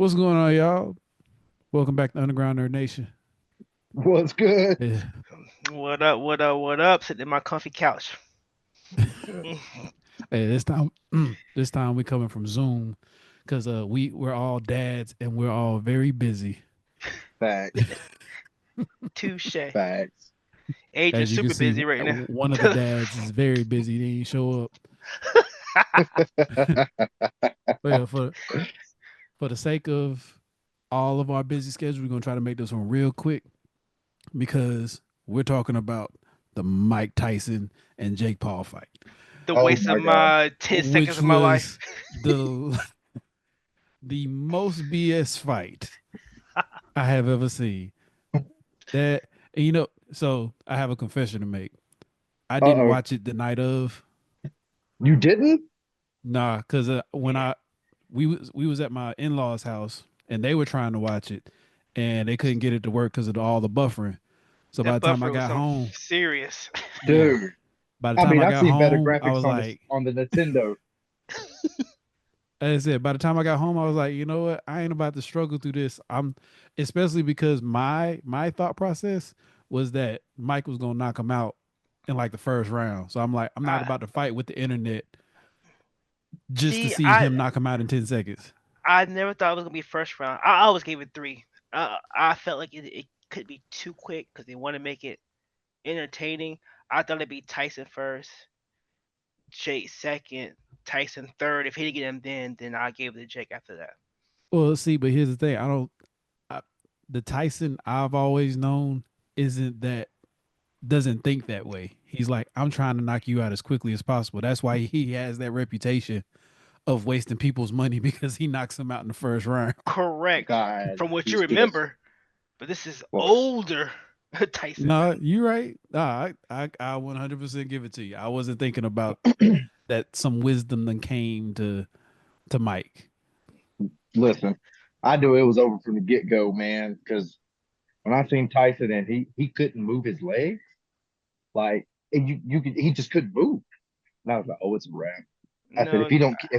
What's going on, y'all? Welcome back to Underground Nerd Nation. What's good? Yeah. What up? What up? What up? Sitting in my comfy couch. Hey, this time, this time we coming from Zoom because we're all dads and we're all very busy. Facts. Touche. Facts. Agent's As you can super see, busy right now. one of the dads is very busy. They didn't show up. But yeah, for the sake of all of our busy schedule, we're gonna try to make this one real quick because we're talking about the Mike Tyson and Jake Paul fight, The Oh waste of my God. my 10 seconds which of my life. was the the most BS fight I have ever seen. That and so I have a confession to make. I didn't Uh-oh. watch it the night of. You didn't? Nah, because when Yeah. we was at my in laws' house and they were trying to watch it, and they couldn't get it to work because of all the buffering. So by That the time I buffer was got something home, serious. yeah, Dude. by the I time mean, I I've got seen better home, I graphics was like, on the Nintendo. as I said, by the time I got home, I was like, you know what? I ain't about to struggle through this. Especially because my thought process was that Mike was gonna knock him out in like the first round. So I'm like, I'm not I about to fight with the internet just to see. see I him knock him out in 10 seconds. I never thought it was gonna be first round. I always gave it three. I felt like it could be too quick because they want to make it entertaining. I thought it'd be Tyson first, Jake second, Tyson third. If he didn't get him then I gave it to Jake after that. Well, see, but here's the thing. I, the Tyson I've always known isn't that doesn't think that way. He's like, I'm trying to knock you out as quickly as possible. That's why he has that reputation of wasting people's money because he knocks them out in the first round. Correct. God, From what you he's pissed. remember, but this is Well, older Tyson No, now. you right. Nah, I 100% give it to you. I wasn't thinking about that some wisdom then came to Mike. listen, I knew it was over from the get-go, man, because when I seen Tyson and he couldn't move his legs, like and you could he just couldn't move. And I was like, oh, it's a wrap. I said, No, if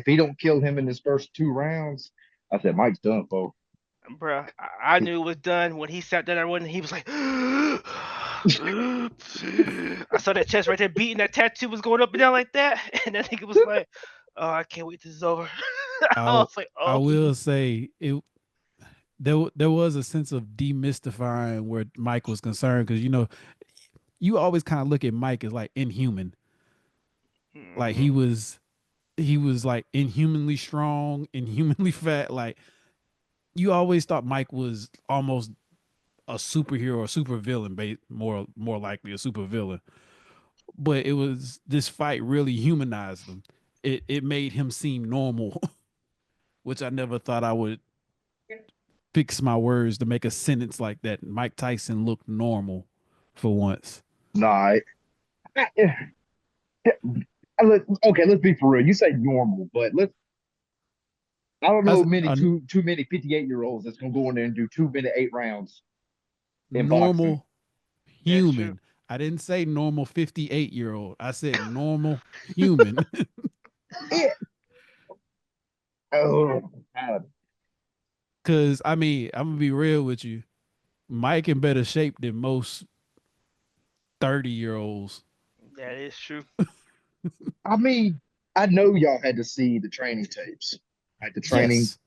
he don't kill him in his first two rounds, I said, Mike's done, folks. bruh, I knew it was done when he sat down there and he was like, I saw that chest right there beating. That tattoo was going up and down like that, and I think it was like, oh, I can't wait till this is over. I I was like, I oh, will say it there was a sense of demystifying where Mike was concerned because you always kind of look at Mike as like inhuman. Like hmm he was like inhumanly strong, inhumanly fat. Like you always thought Mike was almost a superhero or super villain, more likely a super villain. But it was this fight really humanized him. It made him seem normal, which I never thought I would fix my words to make a sentence like that. Mike Tyson looked normal for once. Nah, okay, let's be for real. You say normal, but I don't know As many a too many 58-year-olds that's gonna go in there and do 2 minute 8 rounds in boxing. normal that's true. human. I didn't say normal 58-year-old. I said normal human. Yeah. Oh God. Cause I mean, I'm gonna be real with you. Mike in better shape than most 30-year-olds. That is true. I mean, I know y'all had to see the training tapes. Like the training, Yes.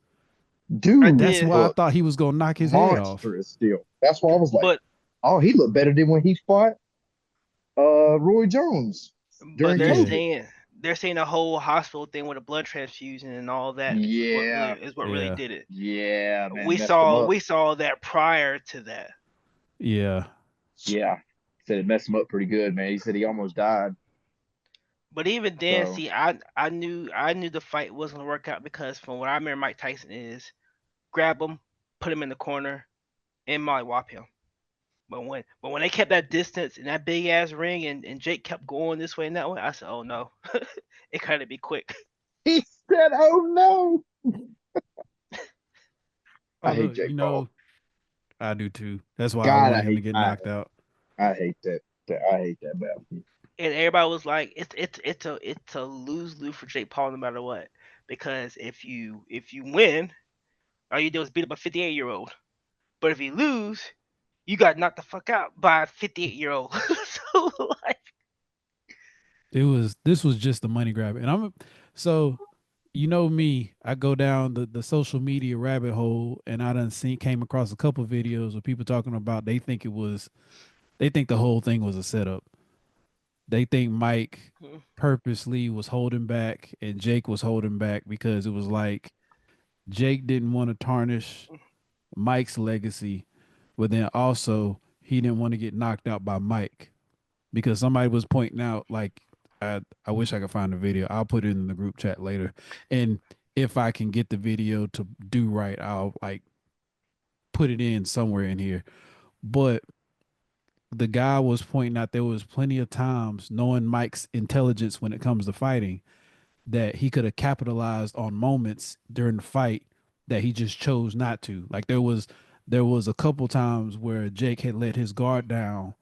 I dude That's did, why I look thought he was gonna knock his head off. monstrous still. That's why I was like, but oh, he looked better than when he fought Roy Jones but during they're Yeah. COVID. saying they're saying the whole hospital thing with a blood transfusion and all that Yeah, is what really Yeah. did it. yeah, man, We messed him saw up. we saw that prior to that. Yeah. Yeah, said it messed him up pretty good, man. He said he almost died. But even then, So see, I knew the fight wasn't gonna work out because from what I remember, Mike Tyson is grab him, put him in the corner, and mollywop him. But when they kept that distance in that big ass ring and Jake kept going this way and that way, I said, oh no, it gotta be quick. he said, "Oh no, Oh I hate look, Jake Paul. I do too. That's why I God, wanted him to get knocked out. I hate that. I hate that battle. And everybody was like, it's a lose lose for Jake Paul no matter what. Because if you win, All you do is beat up a 58-year-old. But if you lose, you got knocked the fuck out by a 58-year-old. So like, This was just the money grab. And so you know me, I go down the social media rabbit hole and I done came across a couple videos of people talking about they think the whole thing was a setup. They think Mike purposely was holding back and Jake was holding back because it was like Jake didn't want to tarnish Mike's legacy, but then also he didn't want to get knocked out by Mike because somebody was pointing out like I wish I could find the video. I'll put it in the group chat later. And if I can get the video to do right, I'll like put it in somewhere in here. But the guy was pointing out there was plenty of times knowing Mike's intelligence when it comes to fighting that he could have capitalized on moments during the fight that he just chose not to. Like there was a couple times where Jake had let his guard down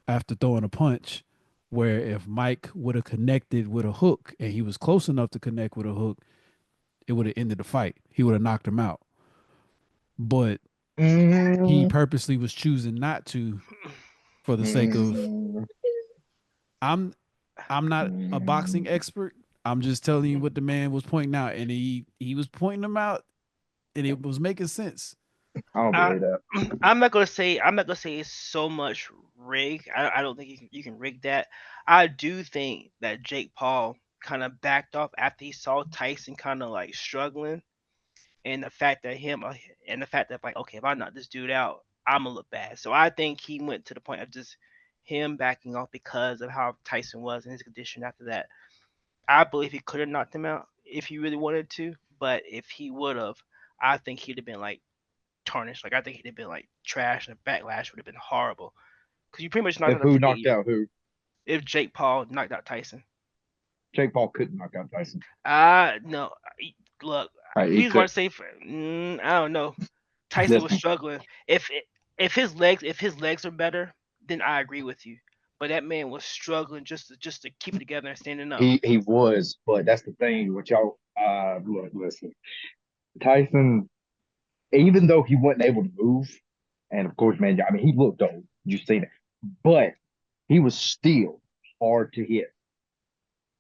after throwing a punch where if Mike would have connected with a hook and he was close enough to connect with a hook, it would have ended the fight. He would have knocked him out. But he Mm, purposely was choosing not to for the sake of mm, I'm I'm not a boxing mm. expert. I'm just telling you what the man was pointing out and he was pointing them out and it was making sense. I don't I, believe that. I'm not gonna say it's so much rig. I don't think you can rig that. I do think that Jake Paul kind of backed off after he saw Tyson kind of like struggling, and the fact that like, okay, if I knock this dude out, I'm gonna look bad. So I think he went to the point of just him backing off because of how Tyson was in his condition after that. I believe he could have knocked him out if he really wanted to, but if he would have, I think he'd have been like tarnished. Like I think he'd have been like trash, and the backlash would have been horrible. Because you pretty much knocked If out a who 58 knocked year. out who? If Jake Paul knocked out Tyson, Jake Paul couldn't knock out Tyson. no. Look, He reason why I could. say I don't know. Tyson was Listen, struggling. If his legs are better, then I agree with you. But that man was struggling just to keep it together and standing up. he was, but that's the thing. What y'all look, listen. Tyson, even though he wasn't able to move, and of course, man, I mean, he looked old. You seen it, but he was still hard to hit,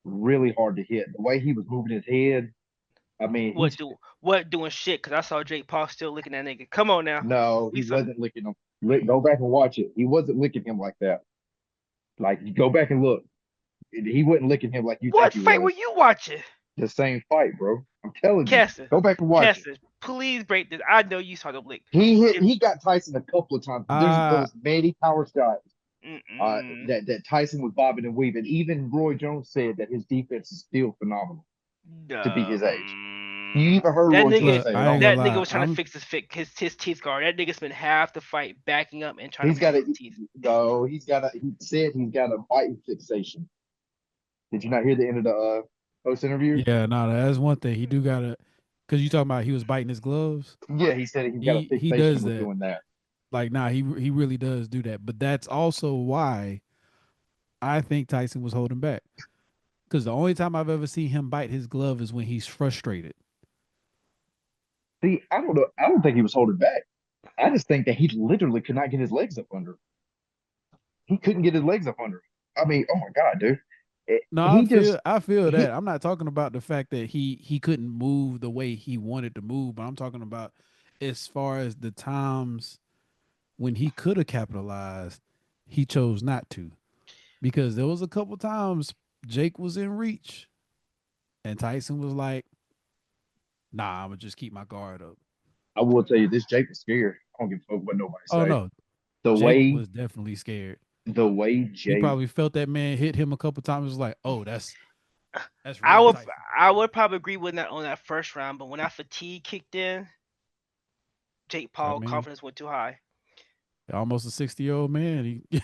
really hard to hit. The way he was moving his head, I mean, What doing shit? Cause I saw Jake Paul still looking at that nigga. Come on now, no, we he saw wasn't licking him. Go back and watch it. He wasn't licking him like that. Like, you go back and look. He wasn't licking him like you think what he fight were was. you watching, The same fight, bro. I'm telling you. Caston? Go back and watch it. Caston, please break this. I know you saw the lick. He got Tyson a couple of times. There Uh was many power shots Mm-mm. that Tyson was bobbing and weaving. Even Roy Jones said that his defense is still phenomenal to be his age. You even heard That Roy Jones nigga, look, say it. I ain't gonna that nigga lie. was trying to fix his teeth guard. That nigga spent half the fight backing up and trying to He's fix got a his teeth. no. He said he's got a biting fixation. Did you not hear the end of the post interview? Yeah, no, that's one thing. He do gotta cause you talking about he was biting his gloves. Yeah, he said he's got a He fixation does with that. doing that. Like, nah, he really does do that. But that's also why I think Tyson was holding back. Because the only time I've ever seen him bite his glove is when he's frustrated. See, I don't know. I don't think he was holding back. I just think that he literally could not get his legs up under him. He couldn't get his legs up under him. I mean, oh my god, dude. No, He just I feel he that. I'm not talking about the fact that he couldn't move the way he wanted to move, but I'm talking about as far as the times when he could have capitalized, he chose not to. Because there was a couple times Jake was in reach and Tyson was like, nah, I'm gonna just keep my guard up. I will tell you this, Jake was scared. I don't give a fuck what nobody Oh say. no, The Jake way was definitely scared. the way He Jake probably felt that man hit him a couple times. It was like, oh, that's I real would Tyson. I would probably agree with that on that first round, but when that fatigue kicked in, Jake I Paul mean, confidence went too high. almost a 60-year-old man. He,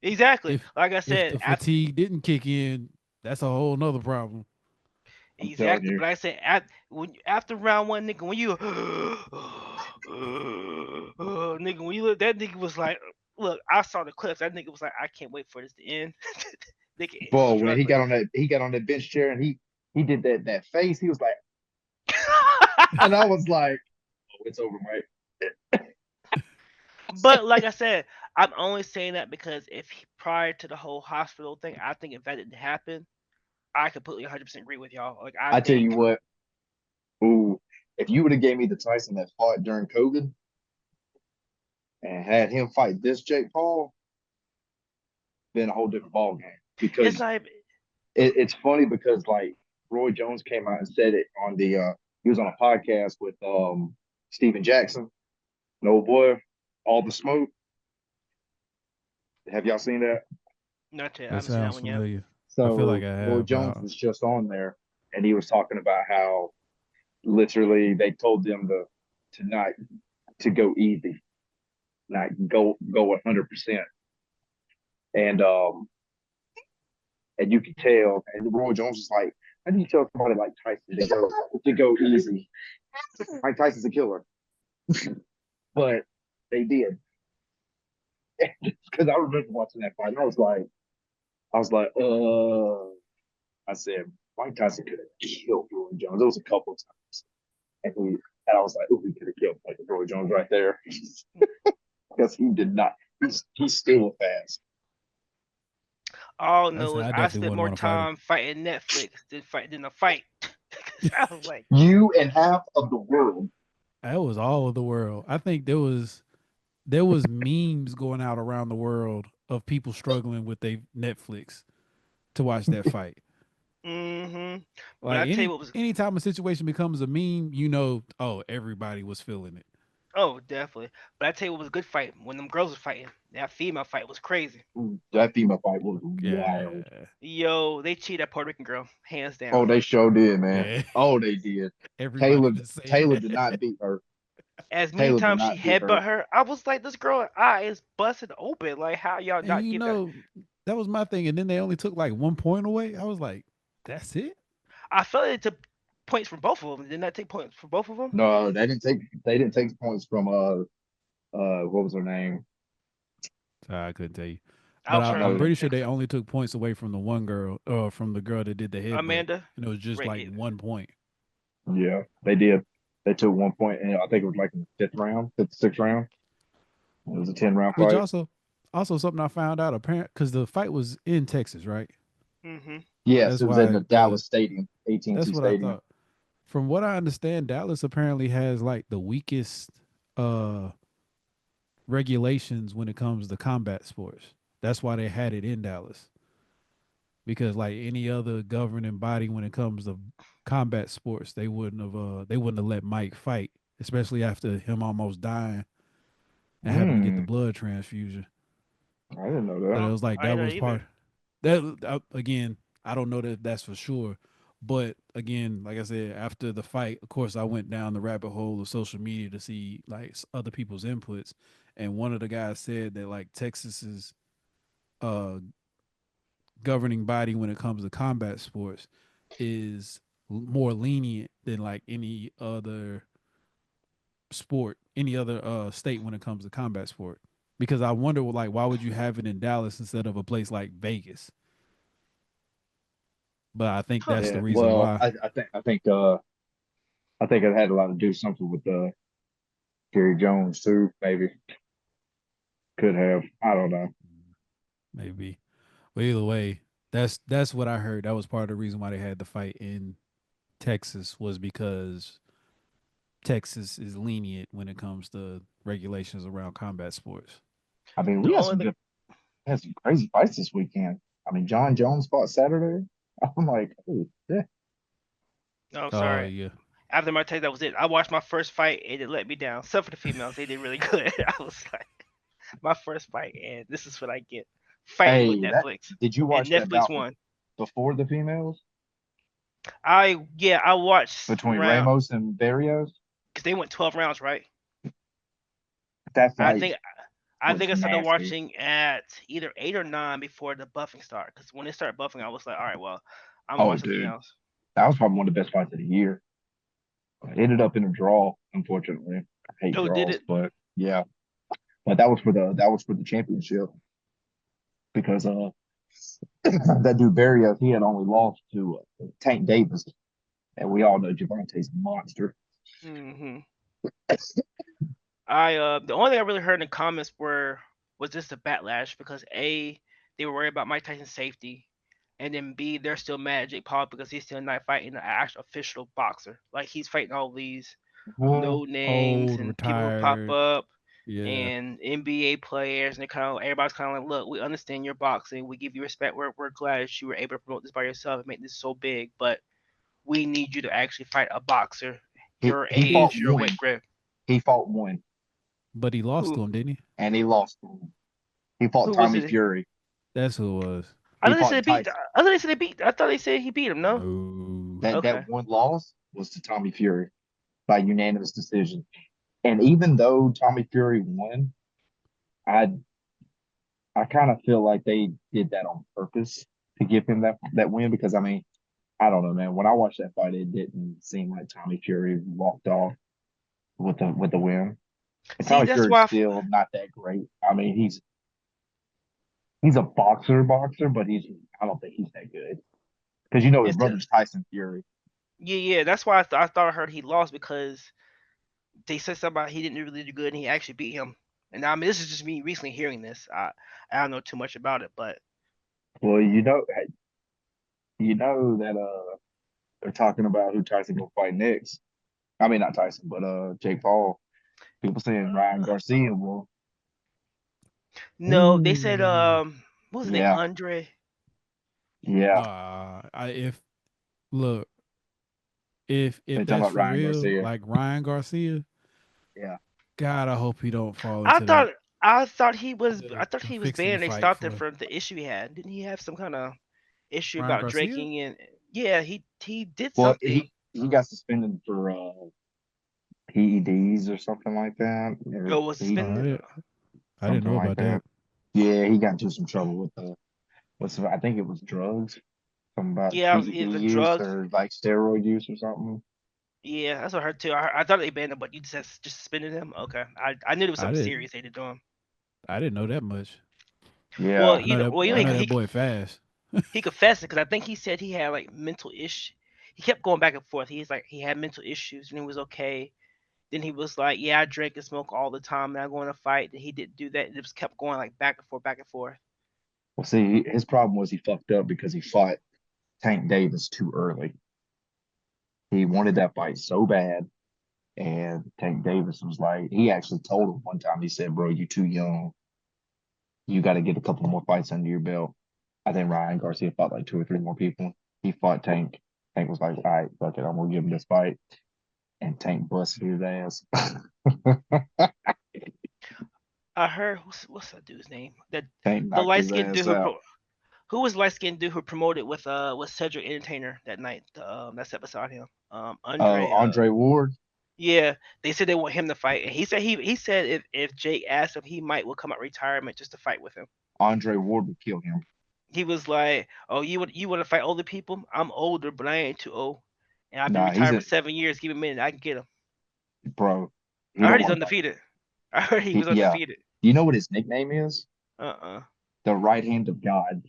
Exactly. if Like I if said, the fatigue didn't kick in, that's a whole nother problem. I'm telling exactly. you. But like I said, after round one, nigga, when you nigga, when you look, that nigga was like, look, I saw the clips. That nigga was like, I can't wait for this to end. Nigga was Bro, when struggling. he got on that bench chair and he did that face, he was like, and I was like, It's over, Mike. But like I said, I'm only saying that because prior to the whole hospital thing, I think if that didn't happen, I completely 100% agree with y'all. Like I I tell you think what, ooh, if you would have gave me the Tyson that fought during COVID and had him fight this Jake Paul, been a whole different ball game. it's Because not. Even, it's funny because like Roy Jones came out and said it on the he was on a podcast with Steven Jackson, an old boy, all the smoke. Have y'all seen that? not yet. I That haven't seen that sounds one yet. familiar. I feel like So I Roy have, Jones but was just on there and he was talking about how literally they told them to not to go easy, not go 100%. And and you could tell, and Roy Jones was like, how do you tell somebody like Tyson to go easy? Mike Tyson's a killer. But they did. Because I remember watching that fight. I was like, I said, Mike Tyson could have killed Roy Jones. There was a couple of times. And I was like, oh, he could have killed like Roy Jones right there. Because he did not. He's still fast. All I I know said is I I definitely spent wouldn't more want to fight him. time fighting Netflix than a fight. I was like, You and half of the world. That was all of the world. I think there was memes going out around the world of people struggling with their Netflix to watch that fight. mm-hmm. But Like I tell you what was anytime a situation becomes a meme, oh, everybody was feeling it. oh definitely. But I tell you what was a good fight when them girls were fighting. That female fight was crazy. That female fight was wild. Yeah, Yo, they cheated that Puerto Rican girl, hands Oh, down. they sure did, man. yeah. Oh, they did. Everybody Taylor been saying Taylor did that. not beat her. As many Taylor did times she not beat her. headbutt her, I was like, this girl eye is busted open. Like, how y'all And not give that? that was my thing. And then they only took like 1 point away. I was like, that's it. I felt it took points from both of them. Didn't that take points from both of them? No, they didn't take points from what was her name? I couldn't tell you, I but was trying I'm to No, pretty sure think they so. only took points away from the one girl, from the girl that did the headbutt, Amanda, and it was just like right? 1 point. yeah, they did. They took 1 point, and I think it was like in the fifth round, fifth, sixth round. It was a 10 round Which fight. also something I found out apparent because the fight was in Texas, right? Mm-hmm. Yes, That's it was in why the Dallas Stadium, AT&T that's what I Stadium. thought. From what I understand, Dallas apparently has like the weakest uh regulations when it comes to combat sports. That's why they had it in Dallas. Because like any other governing body when it comes to combat sports, they wouldn't have let Mike fight, especially after him almost dying and having to get the Hmm, blood transfusion. I didn't know So that. it was like I that know was either. part that again. I don't know that that's for sure, but again, like I said, after the fight, of course, I went down the rabbit hole of social media to see like other people's inputs, and one of the guys said that like Texas's uh governing body when it comes to combat sports is more lenient than like any other sport, any other state when it comes to combat sport. Because I wonder, like, why would you have it in Dallas instead of a place like Vegas? But I think Huh. that's the Yeah, reason well, why. I think it had a lot to do something with Gary Jones too. Maybe could have. I don't know. Maybe. But either way, that's what I heard. That was part of the reason why they had the fight in Texas was because Texas is lenient when it comes to regulations around combat sports. I mean, The only thing. we had some crazy fights this weekend. I mean, John Jones fought Saturday. I'm like, oh, yeah. No, I'm Oh sorry. yeah. After my take, that was it. I watched my first fight and it let me down. Except for the females, they did really good. I was like, my first fight, and this is what I get fighting with Hey, that Netflix, did you and watch that Netflix bout won. before the females I watched between round Ramos and Barrios? because they went 12 rounds, right? That I fight think I was think I started nasty. watching at either 8 or 9 before the buffing started. Because when they started buffing, I was like, all right, well, I'm gonna Oh, watch something dude, else. that was probably one of the best fights of the year. It ended up in a draw, unfortunately. I hate Oh, did draws, it? but yeah. But that was for the championship because that dude Barrios he had only lost to Tank Davis, and we all know Javante's a monster. Mm-hmm. The only thing I really heard in the comments was just a backlash because A, they were worried about Mike Tyson's safety, and then B, they're still mad at Jake Paul because he's still not fighting an actual official boxer. Like he's fighting all these Well, no names Old, and people who pop retired. up Yeah. and NBA players, and they kind of everybody's kind of like, look, we understand your boxing, we give you respect. We're glad that you were able to promote this by yourself and make this so big, but we need you to actually fight a boxer your he fought age, He your weight one. grade. He fought one, but he lost to Who him, didn't he? and he lost to him. He fought who was Tommy it? Fury. That's who it was. I He thought they fought said beat. Tyson. I thought they said they beat. I thought they said he beat him. No. No. Okay. That one loss was to Tommy Fury by unanimous decision. And even though Tommy Fury won, I I kind of feel like they did that on purpose to give him that win because I mean I don't know, man. When I watched that fight, it didn't seem like Tommy Fury walked off with the win. And See, Tommy that's Fury's why. still not that great. I mean, he's a boxer, but I don't think he's that good because you know his It's brother's Tyson Fury. yeah. That's why I thought I heard he lost because they said something about he didn't really do good and he actually beat him. And I mean, this is just me recently hearing this. I don't know too much about it, but Well, you know that they're talking about who Tyson gonna fight next. I mean, not Tyson, but Jake Paul. People saying Ryan uh, Garcia will. no, they said Ooh. what was his name? Yeah, Andre. yeah. I if look if They talking that's about for Ryan real, Garcia. like Ryan Garcia, Yeah. God, I hope he don't fall I into that thought I thought he was the, I thought the he was fixing the banned. They fight stopped him for from the issue he had. Didn't he have some kind of issue Ryan about Garcia. drinking and yeah, he did Well, something. he got suspended for PEDs or something like that, or Oh, was he Oh, suspended. I didn't something know like about that. that. Yeah, he got into some trouble with I think it was drugs, something about Yeah, PED the use drugs. or like steroid use or something. Yeah, that's what I heard too. I thought they banned him, but you just suspended him. Okay, I knew there was I something didn't serious they did to him. I didn't know that much. Well, Yeah, well, I know yeah. that boy fast. he confessed it because I think he said he had like mental issue. He kept going back and forth. He's like he had mental issues and he was okay. Then he was like, yeah, I drink and smoke all the time and I go in a fight. And he didn't do that. And it just kept going like back and forth, back and forth. Well, see, his problem was he fucked up because he fought Tank Davis too early. He wanted that fight so bad, and Tank Davis was like, he actually told him one time. He said, "Bro, you're too young. You got to get a couple more fights under your belt." I think Ryan Garcia fought like two or three more people. He fought Tank. Tank was like, "All right, fuck it, I'm gonna give him this fight," and Tank busted his ass. I heard what's that dude's name? That Tank the knocked light his skinned dude ass out. who was light skinned dude who promoted with Cedric Entertainer that night. That sat beside him. Andre. Andre Ward. Yeah, they said they want him to fight, and he said if Jake asked him, he might will come out retirement just to fight with him. Andre Ward would kill him. He was like, "Oh, you want to fight older people? I'm older, but I ain't too old, and I've been Nah, he's retired for a 7 years. Give me a minute, I can get him." bro. He I heard don't he's want to fight. undefeated. I heard he was Yeah. undefeated. You know what his nickname is? Uh-uh. The right hand of God.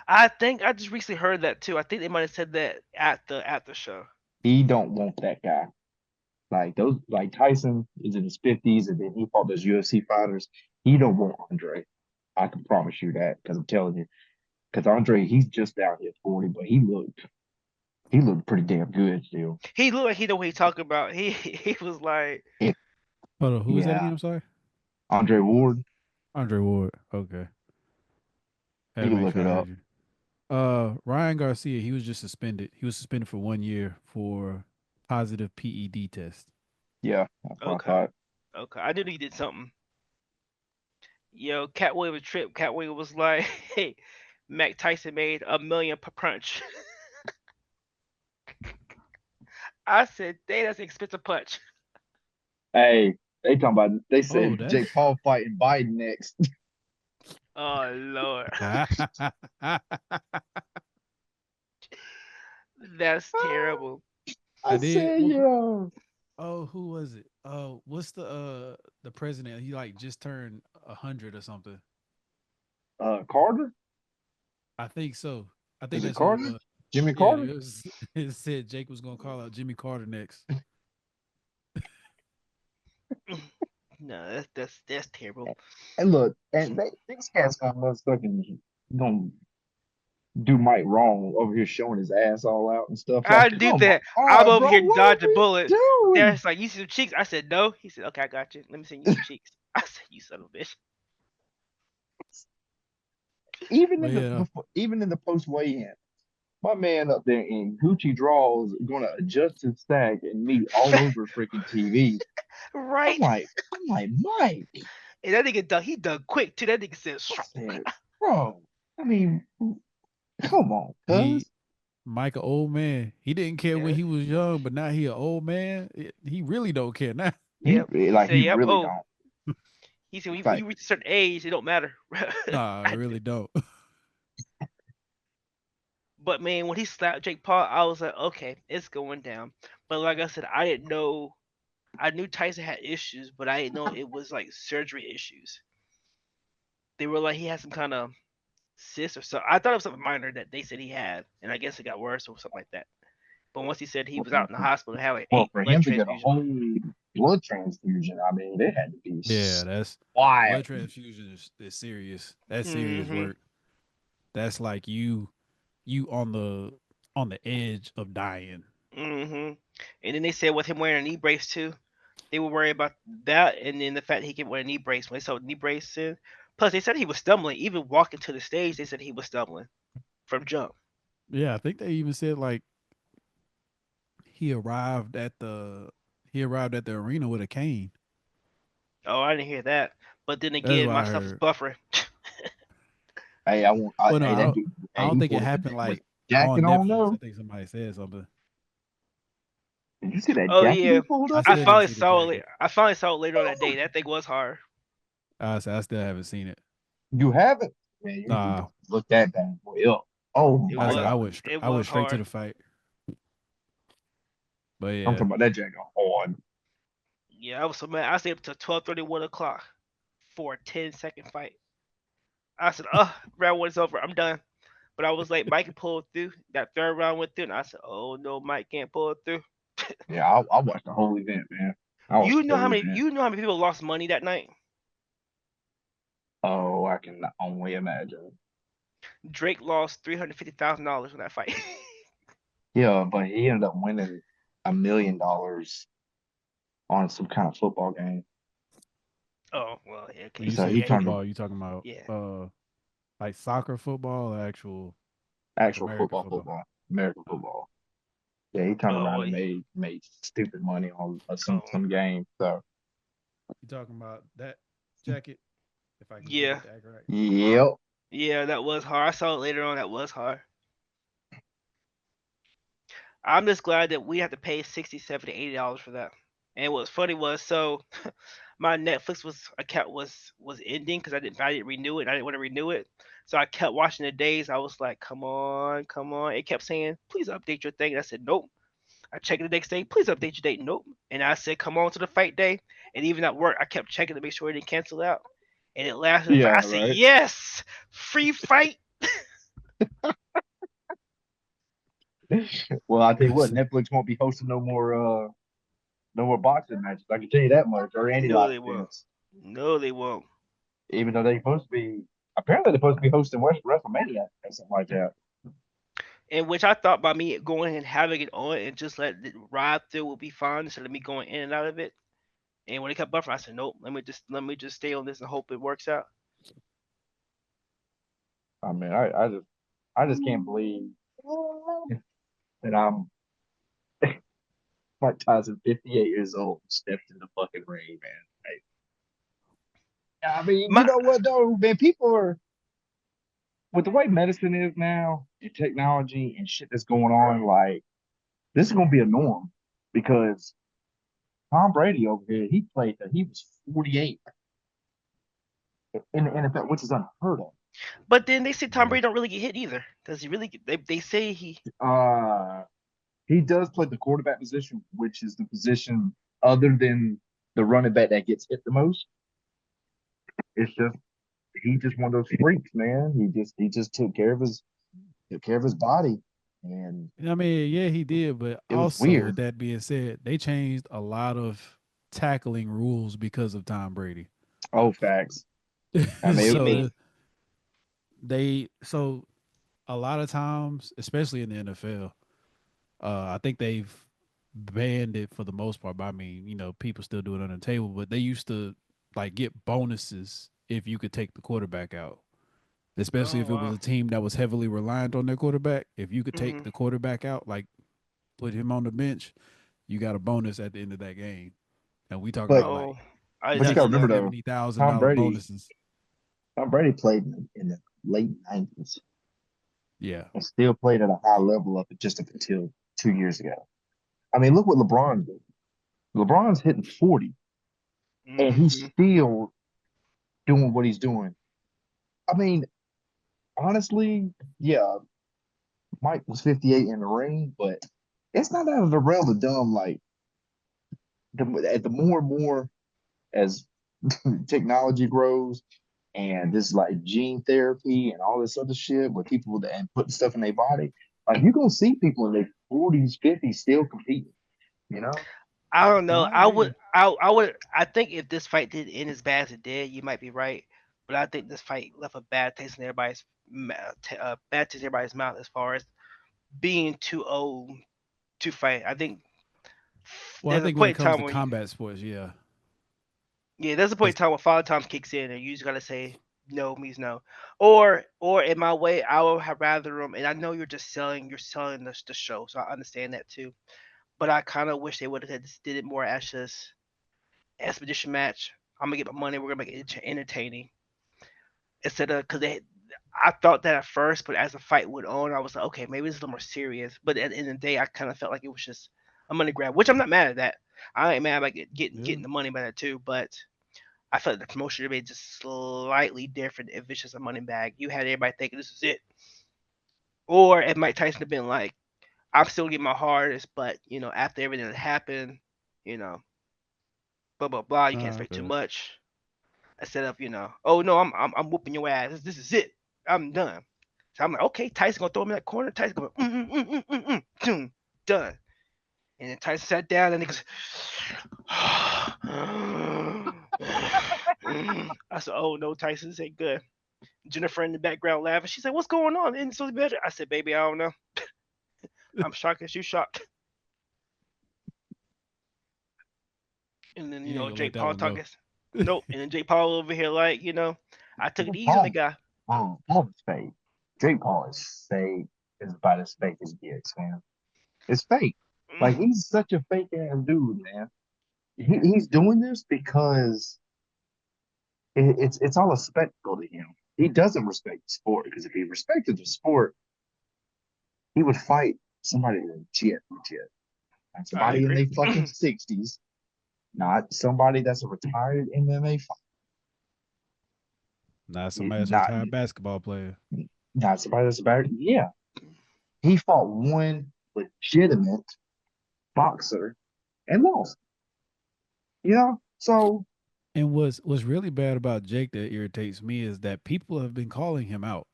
I think I just recently heard that too. I think they might have said that at the show. He don't want that guy. Like Tyson is in his 50s, and then he fought those UFC fighters. He don't want Andre. I can promise you that because I'm telling you. Because Andre, he's just down here 40, but he looked pretty damn good still. He looked like he know what he talking about. He was like, If Hold on, who was that yeah, again? I'm sorry. Andre Ward, Andre Ward. Okay. Had you to can make look sure it I up. heard you. Ryan Garcia, he was just suspended. He was suspended for 1 year for positive PED test. Yeah, that's what I okay, thought. okay. I knew he did something. Yo, Catway was trip. Catway was like, hey, Mac Tyson made $1 million per punch. I said, dang, that's an expensive punch. Hey, they Oh, said Jake that's Paul fighting Biden next. Oh Lord, that's terrible. I I did. said, yeah. Oh, who was it? Oh, what's the president? He like just turned 100 or something. Carter? I think so. I think Is it that's who it Carter? was. Jimmy Yeah, Carter? it was. It said Jake was gonna call out Jimmy Carter next. No, that's terrible. And look, and these cats gonna motherfucking gonna do Mike wrong over here showing his ass all out and stuff. I Like, do come that. I'm on, over bro, here what are dodging we bullets. doing? There's like, you see some cheeks? I said no. He said, okay, I got you. Let me send you some cheeks. I said, you son of a bitch. Even But in the yeah, before, even in the post weigh in, my man up there in Gucci draws gonna adjust his stack and me all over freaking TV. Right? I'm like, Mike. And that nigga done, he done quick too. That nigga said, I "Shroom." said, bro. I mean, come on, he cuz. Mike, an old man. He didn't care when Yeah. he was young, but now he an old man. He really don't care now. Yep. He Like said, he yep. really Oh, don't. he said, when Like, you reach a certain age, it don't matter. Nah, I really don't. But man, when he slapped Jake Paul, I was like, okay, it's going down. But like I said, I didn't know. I knew Tyson had issues, but I didn't know it was like surgery issues. They were like he had some kind of cyst or something. I thought it was something minor that they said he had, and I guess it got worse or something like that. But once he said he was out in the hospital and had like well, 8 for blood him to get a transfusions. whole blood transfusion, I mean, it had to be Yeah, that's wild. blood transfusion is serious. That's serious Mm-hmm. work. That's like you on the edge of dying. Mm-hmm. And then they said with him wearing a knee brace too, they were worried about that, and then the fact that he could wear a knee brace. When they saw knee brace in, plus they said he was stumbling. Even walking to the stage, they said he was stumbling from jump. Yeah, I think they even said like he arrived at the he arrived at the arena with a cane. Oh, I didn't hear that. But then That's again, what my I stuff was heard. buffering. Hey, Well, no, hey, that dude, I hey, don't he think it pulled up happened today with like jacket on on Netflix. I though. think somebody said something. Did you see that Oh jacket he yeah, pulled I up I still in? didn't finally see the saw it. jacket. I finally saw it later on that Oh, day. That thing was hard. I still haven't seen it. you haven't? Man, you need to Nah, look that bad boy up. Oh It my I said was god. it I went was straight to hard. the fight. But I'm yeah, talking about that jacket hard. Yeah, I was so mad. I stayed up to 12:30, 1 o'clock for a 10-second fight. I said, round one's over. I'm done. But I was like, Mike can pull it through. That third round went through, and I said, oh no, Mike can't pull it through. Yeah, I watched the whole event, man. I watched the whole event. You know how many people lost money that night? Oh, I can only imagine. Drake lost $350,000 in that fight. Yeah, but he ended up winning $1 million on some kind of football game. Oh well, yeah, when okay, you So say he yeah, turned football, you talking about yeah. like soccer football or actual like actual American football, football? American football. Yeah, he turned Oh around well, and made stupid money on oh some game. So You talking about that jacket? If I can get yeah, it that right. yep, yeah. That was hard. I saw it later on. That was hard. I'm just glad that we have to pay 60, 70, $80 for that. And what's funny was so my Netflix was account was ending because I didn't renew it. And I didn't want to renew it, so I kept watching the days. I was like, come on, come on. It kept saying, please update your thing. And I said, nope. I checked the next day. Please update your date. Nope. And I said, come on to the fight day. And even at work, I kept checking to make sure it didn't cancel out. And it lasted the fight. yeah, I said, right. yes, free fight. Well, I tell you what, Netflix won't be hosting no more boxing matches. I can tell you that much, or any No, live they won't. events. No, they won't. Even though they're supposed to be, apparently they're supposed to be hosting WrestleMania or something like that. And which I thought by me going and having it on and just let it ride through will be fine instead of me going in and out of it. And when it kept buffering, I said, nope. Let me just stay on this and hope it works out. I mean, I just can't believe that I'm Mike Tyson, 58 years old, stepped in the fucking ring, man. I mean, you My know what though, man? People are with the way medicine is now and technology and shit that's going on. Like this is gonna be a norm because Tom Brady over here, he played that he was 48 in the NFL, which is unheard of. but then they say Tom Yeah. Brady don't really get hit either. Does he really? They say he. Uh, he does play the quarterback position, which is the position other than the running back that gets hit the most. It's just he just one of those freaks, man. He just took care of his body, and I mean, yeah, he did, but it was also with weird. that being said, they changed a lot of tackling rules because of Tom Brady. Oh, facts. I What mean, do you so mean? so a lot of times, especially in the NFL, I think they've banned it for the most part. But I mean, people still do it on the table, but they used to like get bonuses if you could take the quarterback out. Especially Oh if it was wow. a team that was heavily reliant on their quarterback. If you could take Hmm. the quarterback out, like put him on the bench, you got a bonus at the end of that game. And we talking but about Oh, like I did but you not got to know remember that. though, seventy thousand Tom dollar Brady, bonuses. Tom Brady played in the late '90s Yeah. and still played at a high level up until 2 years ago. I mean, look what LeBron did. LeBron's hitting 40, and he's Hmm. still doing what he's doing. I mean, honestly, yeah, Mike was 58 in the ring, but it's not out of the realm of dumb. Like the more and more as technology grows and this like gene therapy and all this other shit where people and putting stuff in their body, like you're gonna see people in their 40s, 50s still competing, you know? I don't No, know. I agree. I would. I think if this fight did end as bad as it did, you might be right. But I think this fight left a bad taste in bad taste in everybody's mouth as far as being too old to fight. I think Well, I there's a think when point it in comes time to where you, combat sports, yeah. yeah, there's a point in Because time where father time kicks in, and you just gotta say no means no. Or in my way, I would have rather them. And I know you're selling the show, so I understand that too. But I kind of wish they would have just did it more as just expedition match. I'm gonna get my money. We're gonna make it entertaining instead of because they. I thought that at first, but as the fight went on, I was like, okay, maybe it's a little more serious. But at the end of the day, I kind of felt like it was just a money grab, which I'm not mad at that. I ain't mad about yeah. getting the money by that too. But I felt like the promotion should be just slightly different if it's just a money bag. You had everybody thinking this is it, or it Mike Tyson have been like, I'm still getting my hardest, but after everything that happened, you know, blah blah blah, you No, can't I expect too feel it. much. Instead of oh no, I'm whooping your ass. This is it. I'm done. So I'm like, okay, Tyson gonna throw me in that corner. Tyson going boom, done. And then Tyson sat down and he goes, I said, oh no, Tyson, this ain't good. Jennifer in the background laughing. She said, what's going on? Ain't it supposed to be better? I said, baby, I don't know. I'm shocked as you shocked. And then You ain't gonna let Jake that Paul one go. talking. Nope. And then Jake Paul over here like, I took it Jake easy on the Paul, guy. Paul is fake. Jake Paul is fake. Is about as fake as it gets, man. It's fake. Like Mm, he's such a fake ass dude, man. He's doing this because it's all a spectacle to him. He doesn't respect the sport because if he respected the sport, he would fight somebody legit, legit, and I somebody in agree. their fucking 60s, not somebody that's a retired MMA fighter, Not somebody that's a not retired basketball player. not somebody that's about yeah. He fought one legitimate boxer and lost. You know, so And what's really bad about Jake that irritates me is that people have been calling him out.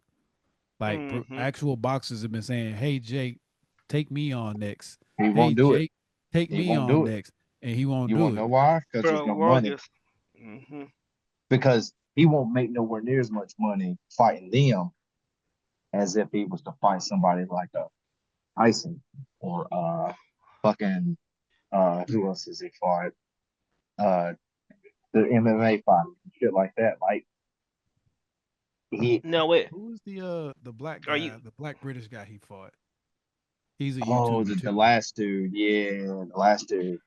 Like Hmm. actual boxers have been saying, "Hey Jake, take me on next. he Hey won't do it. Jake, take He me won't do on it. next," and he won't You do want to it. know why? Because there's Bro, no world money. is. Hmm. Because he won't make nowhere near as much money fighting them as if he was to fight somebody like a Tyson or fucking who else has he fought? Uh the MMA fight, shit like that. Like he No, wait. Who was the black Are you guy, the black British guy he fought? He's a oh YouTuber the too. last dude, yeah, the last dude.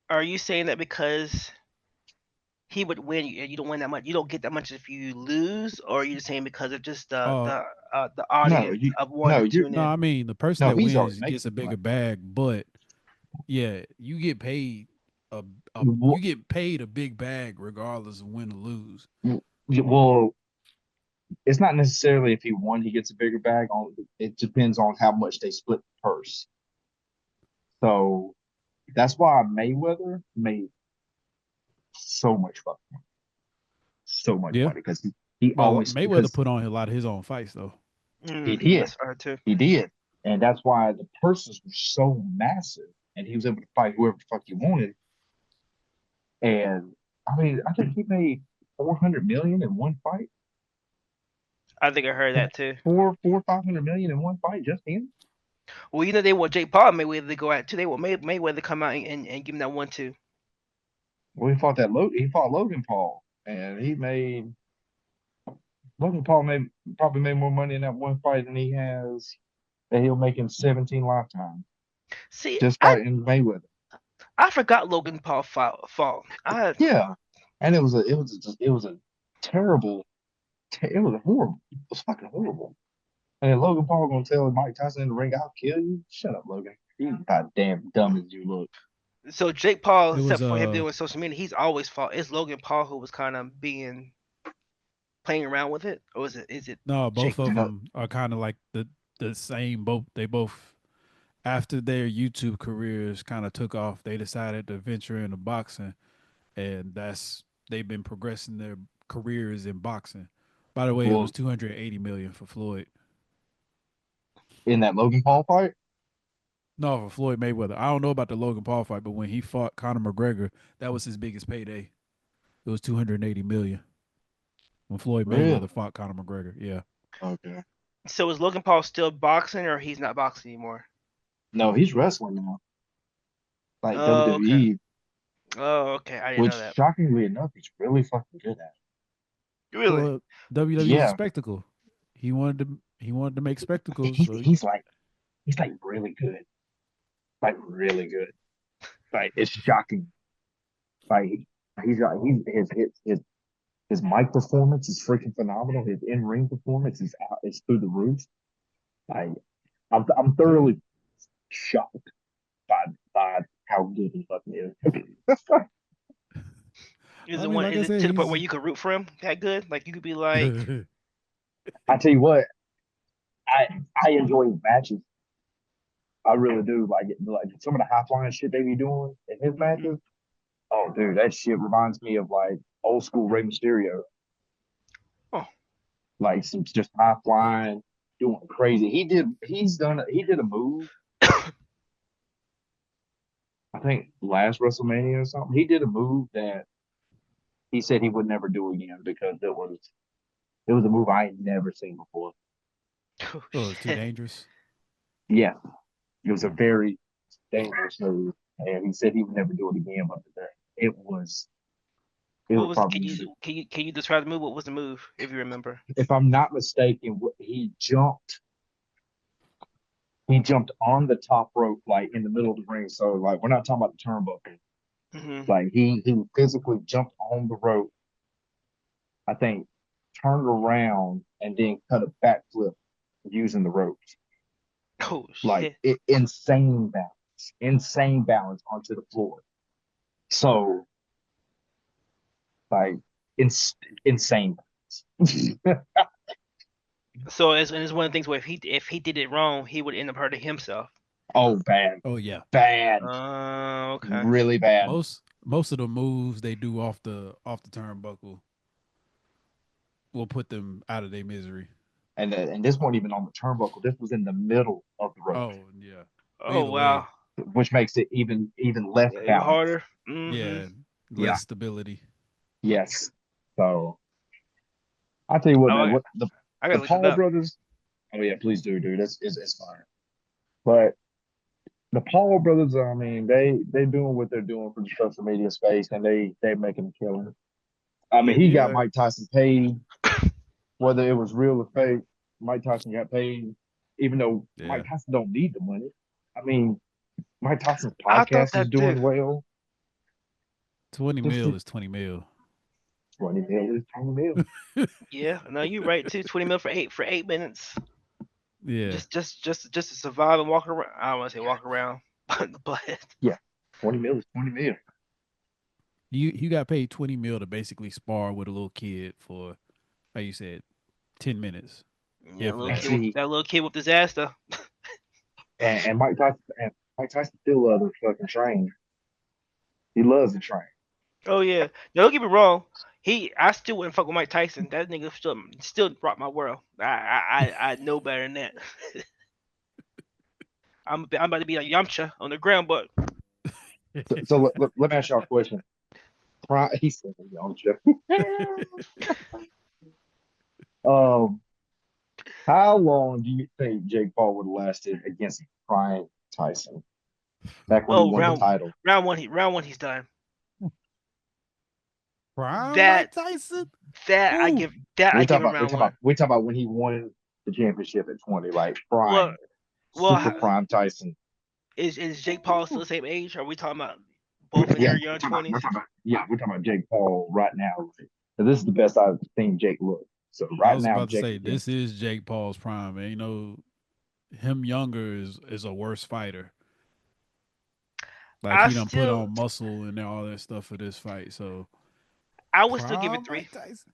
are you saying that because he would win, you don't win that much, you don't get that much if you lose, or are you just saying because of just the Uh the No, audience you of wanting no, to you're tune no, in? I mean the person no, that he's already wins making gets a his bigger money. bag, but yeah, you Well, get paid a big bag regardless of win or lose. well, it's not necessarily if he won, he gets a bigger bag. On it depends on how much they split the purse. So that's why Mayweather made so much fucking so much Yeah. money because he Well, always Mayweather because put on a lot of his own fights though. he did That's fair too. he did, and that's why the purses were so massive, and he was able to fight whoever the fuck he wanted And I mean, I think he made 400 million in one fight. I think I heard that too. 500 million in one fight, just him. Well, you know they want Jake Paul and Mayweather to go at too. They want Mayweather to come out and give him that 1-2. Well, he fought Logan Paul, and he made Logan Paul made probably made more money in that one fight than he has that he'll make in 17 lifetimes See, just fighting Mayweather. I forgot Logan Paul fought. Yeah, and it was a terrible, it was horrible. It was fucking horrible. And then Logan Paul gonna tell Mike Tyson in the ring, "I'll kill you." Shut up, Logan. You goddamn dumb as you look. So Jake Paul, It was except for him doing social media, he's always fought. It's Logan Paul who was kind of being playing around with it, or is it no, Jake both of Paul? them are kind of like the same. Both they both after their YouTube careers kind of took off, they decided to venture into boxing, and that's they've been progressing their careers in boxing. By the way, it was Well, 280 million for Floyd. in that Logan Paul fight, No, for Floyd Mayweather. I don't know about the Logan Paul fight, but when he fought Conor McGregor, that was his biggest payday. It was 280 million when Floyd really? Mayweather fought Conor McGregor. Yeah. Okay. So is Logan Paul still boxing, or he's not boxing anymore? No, he's wrestling now, like Oh, okay. WWE, Oh, okay. I didn't which know that. shockingly enough, he's really fucking good at. Really? Well, WWE is a Yeah, spectacle. He wanted to make spectacles, he, so he's like really good, like really good. Like it's shocking. Like he's got his mic performance is freaking phenomenal. His in ring performance is through the roof. Like I'm okay. thoroughly shocked by how good he fucking is. Is I it mean, one? like I Is it said, to the point where he's you could root for him that good? Like you could be like, I tell you what, I enjoy his matches. I really do. Like some of the high flying shit they be doing in his hmm matches. Oh, dude, that shit reminds me of like old school Rey Mysterio. oh, Like some just high flying, doing crazy. He did a move. I think last WrestleMania or something. He did a move that he said he would never do again because it was a move I ain't never seen before. oh oh, it's too shit. dangerous. Yeah, it was a Hmm. very dangerous move, and he said he would never do it again. But it was it What was was it? probably, Can you describe the move? What was the move if you remember? if I'm not mistaken, he jumped on the top rope like in the middle of the ring. So like we're not talking about the turnbuckle. hmm Like he physically jumped on the rope. I think turned around and then cut a backflip using the ropes. Oh Like shit. insane balance onto the floor. So like it's insane. So it's one of the things where if he did it wrong, he would end up hurting himself. Oh, bad, Oh yeah. bad, Okay. really bad. Most of the moves they do off the turnbuckle will put them out of their misery. And this wasn't even on the turnbuckle. This was in the middle of the rope, Oh yeah. But Oh either wow. way, which makes it even less Yeah, even balance. harder. yeah, Yeah. less stability. Yes. So I tell you what, Oh, man. What I the gotta look it Paul up. brothers? Oh yeah, please do, dude. It's fine. But the Paul brothers, I mean, they doing what they're doing for the social media space, and they making a killing. I mean, Yeah, he they got are. Mike Tyson paid, whether it was real or fake. Mike Tyson got paid, even though Mike Yeah. Tyson don't need the money. I mean, Mike Tyson's I thought podcast is that too. doing well. 20 Just mil is 20 mil. 20 mil is 20 mil. Yeah, no, you're right too. 20 mil for 8 minutes, Yeah. just to survive and walk around. I don't want to say walk around, but Yeah, 20 mil is 20 mil. You got paid 20 mil to basically spar with a little kid for, like you said, 10 minutes, yeah, if little And that. kid with see, that little kid with disaster. and Mike Tyson still loves to fucking train. He loves to train. Oh yeah, no, don't get me wrong. I still wouldn't fuck with Mike Tyson. That nigga still rocked my world. I know better than that. I'm about to be like Yamcha on the ground, but So let me ask y'all a question. He said, "Young Jeff." um, how long do you think Jake Paul would have lasted against prime Tyson back when he Oh, won the title? round one he's done. Prime That Mike Tyson. that I Ooh, give that I give him We're round talking one. about when he won the championship at 20, like Well, prime, well, super prime Tyson. is Jake Paul still the same age? Are we talking about both in Yeah, their young twenties? we're talking about Jake Paul right now. Right? So this is the best I've seen Jake look. So I right was now, about to Jake say is in. this is Jake Paul's prime, man. You know, him younger is a worse fighter. Like I he done put still on muscle and all that stuff for this fight. So I would still give it prime three. Mike Tyson.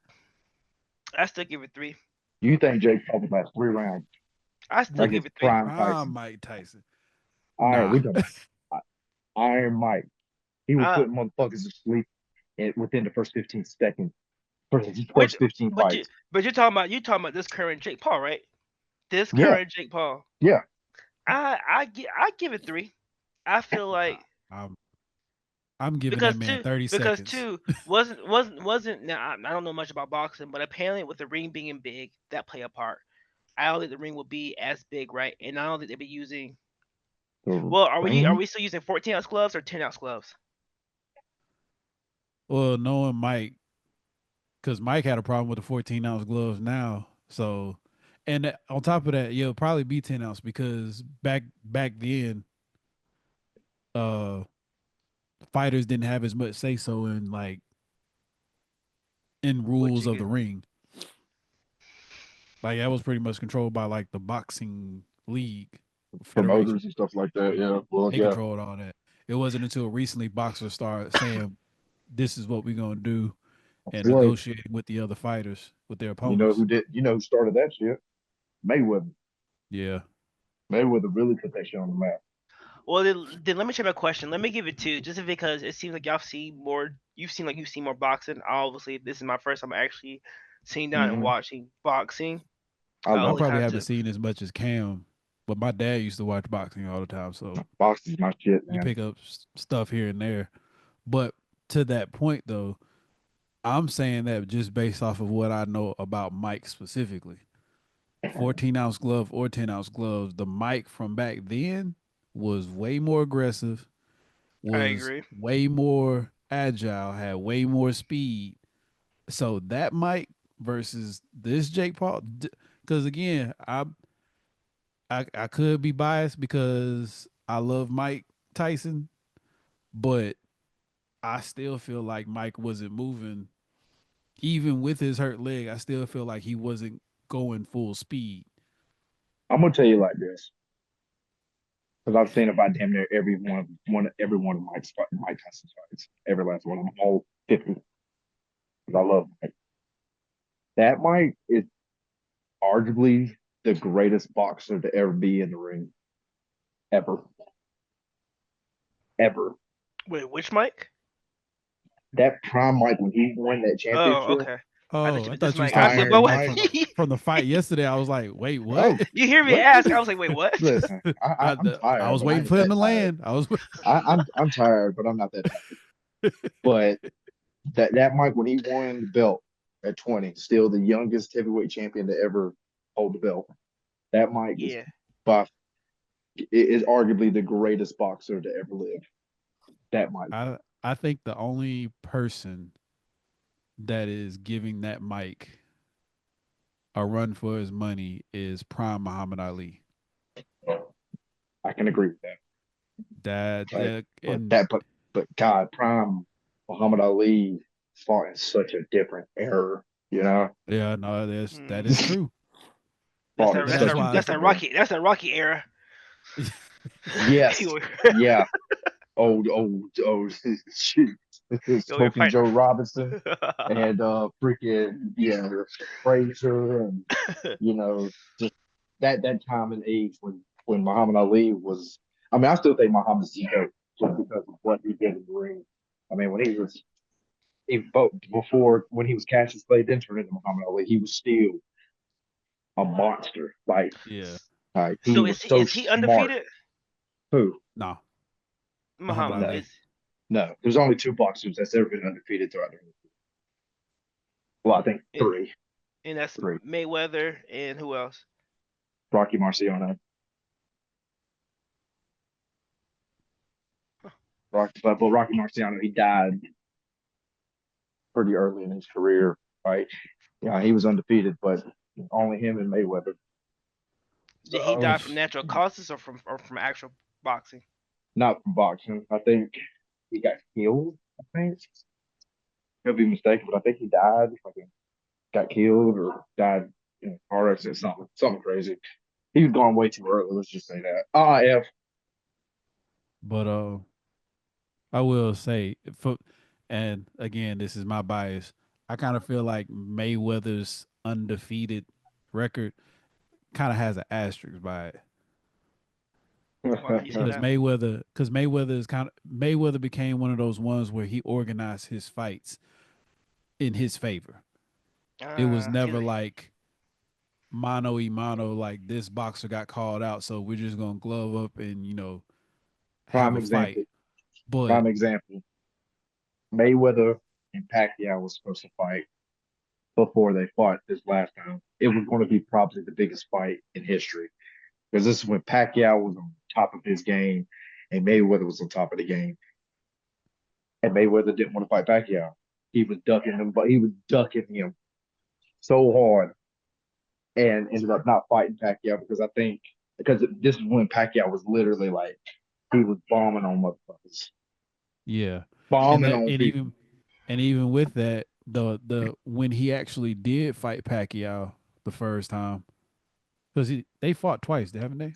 I still give it three. You think Jake Paul would last 3 rounds I still give against it three. prime Prime Tyson? Mike Tyson. All right, Nah. we talking about Iron Mike. He was Uh, putting motherfuckers to sleep within the first 15 seconds. First, which first 15 fights. but you're talking about this current Jake Paul, right? This Yeah, current Jake Paul. yeah. I give it three. I feel Nah. like I'm giving that because man two 30 because seconds. two wasn't now I don't know much about boxing, but apparently with the ring being big, that play a part. I don't think the ring will be as big, right? And I don't think they'll be using. The Well, are ring. we still using 14-ounce gloves or 10-ounce gloves? Well, knowing Mike, because Mike had a problem with the 14-ounce gloves now. So, and on top of that, yeah, it'll probably be 10-ounce because back then, uh, fighters didn't have as much say so in like in What rules you of the can ring. Like that was pretty much controlled by like the boxing league federation. Promoters and stuff like that. Yeah. Well, They yeah. controlled all that. It wasn't until recently boxers started saying, "This is what we're gonna do," I and feel like negotiating with the other fighters, with their you know opponents. who did. You know who started that shit? Mayweather. Yeah. Mayweather really put that shit on the map. Well, then let me check my question. Let me give it two, just because it seems like y'all see more. You've seen more boxing. Obviously, this is my first time actually sitting down and Hmm. watching boxing. I I I love only probably kind of haven't took. seen as much as Cam, but my dad used to watch boxing all the time, so boxing's my shit, you man. pick up stuff here and there. But to that point, though, I'm saying that just based off of what I know about Mike specifically. 14-ounce glove or 10-ounce gloves, the Mike from back then was way more aggressive, I was agree. way more agile, had way more speed. So that Mike versus this Jake Paul, because again, I could be biased because I love Mike Tyson, but I still feel like Mike wasn't moving. Even with his hurt leg, I still feel like he wasn't going full speed. I'm gonna tell you like this because I've seen about damn near every one of Mike Tyson's fights, every last one of them, all 50. Because I love Mike. That Mike is arguably the greatest boxer to ever be in the ring, ever, ever. Wait, which Mike? That prime Mike when he won that Oh, championship, okay. I thought Oh, you I meant this thought you was Mike. I talking said, about the but Iron what? Mike Mike. from the fight yesterday. I was like, wait, what? Oh, You hear me what? ask? I was like, wait, what? Listen, I'm I tired, was but I waiting ain't for him that to tired. land. I was. I'm tired, but I'm not that tired. But that Mike when he won the belt at 20, still the youngest heavyweight champion to ever hold the belt. That Mike is Yeah. by is arguably the greatest boxer to ever live. That Mike. I think the only person that is giving that Mike a run for his money is prime Muhammad Ali. I can agree with that. That But but and that but God, prime Muhammad Ali fought in such a different era, you know, yeah, no, that Mm. is true. fought in But that's such a why. different era. That's that Rocky era. Yes, you, were, yeah. Old shoot. you were Smoking fighting. Joe Robinson and freaking yeah, Frazier and you know, just that time and age when Muhammad Ali was. I mean, I still think Muhammad's the GOAT just because of what he did in the ring. I mean, when he was before when he was Cassius Clay, then turned into Muhammad Ali, he was still a monster. Yeah, He So was so is he smart. undefeated? Who? no, Muhammad Muhammad No, Ali. is. No, there's only two boxers that's ever been undefeated throughout their. Well, I think and, three. and that's Three. Mayweather and who else? Rocky Marciano. But Rocky Marciano, he died pretty early in his career, right? Yeah, he was undefeated, but only him and Mayweather. Did he So die from natural causes or from actual boxing? not from boxing. I think he got killed. I think could be mistaken, but I think he died. Like got killed or died in a car accident, something crazy. He was gone way too early. Let's just say that. F. But I will say, for, and again, this is my bias. I kind of feel like Mayweather's undefeated record kind of has an asterisk by it Why you say that? because Mayweather is kind of Mayweather became one of those ones where he organized his fights in his favor. It was See, never like mano y mano, like this boxer got called out, so we're just gonna glove up and have Prime a fight. example. But Prime example. Mayweather and Pacquiao was supposed to fight before they fought this last time. It was going to be probably the biggest fight in history because this is when Pacquiao was on top of his game and Mayweather was on top of the game. And Mayweather didn't want to fight Pacquiao. He was ducking him, but he was ducking him so hard and ended up not fighting Pacquiao because this is when Pacquiao was literally like he was bombing on motherfuckers, yeah, and bombing that on and people. even with that, the when he actually did fight Pacquiao the first time, because they fought twice, haven't they?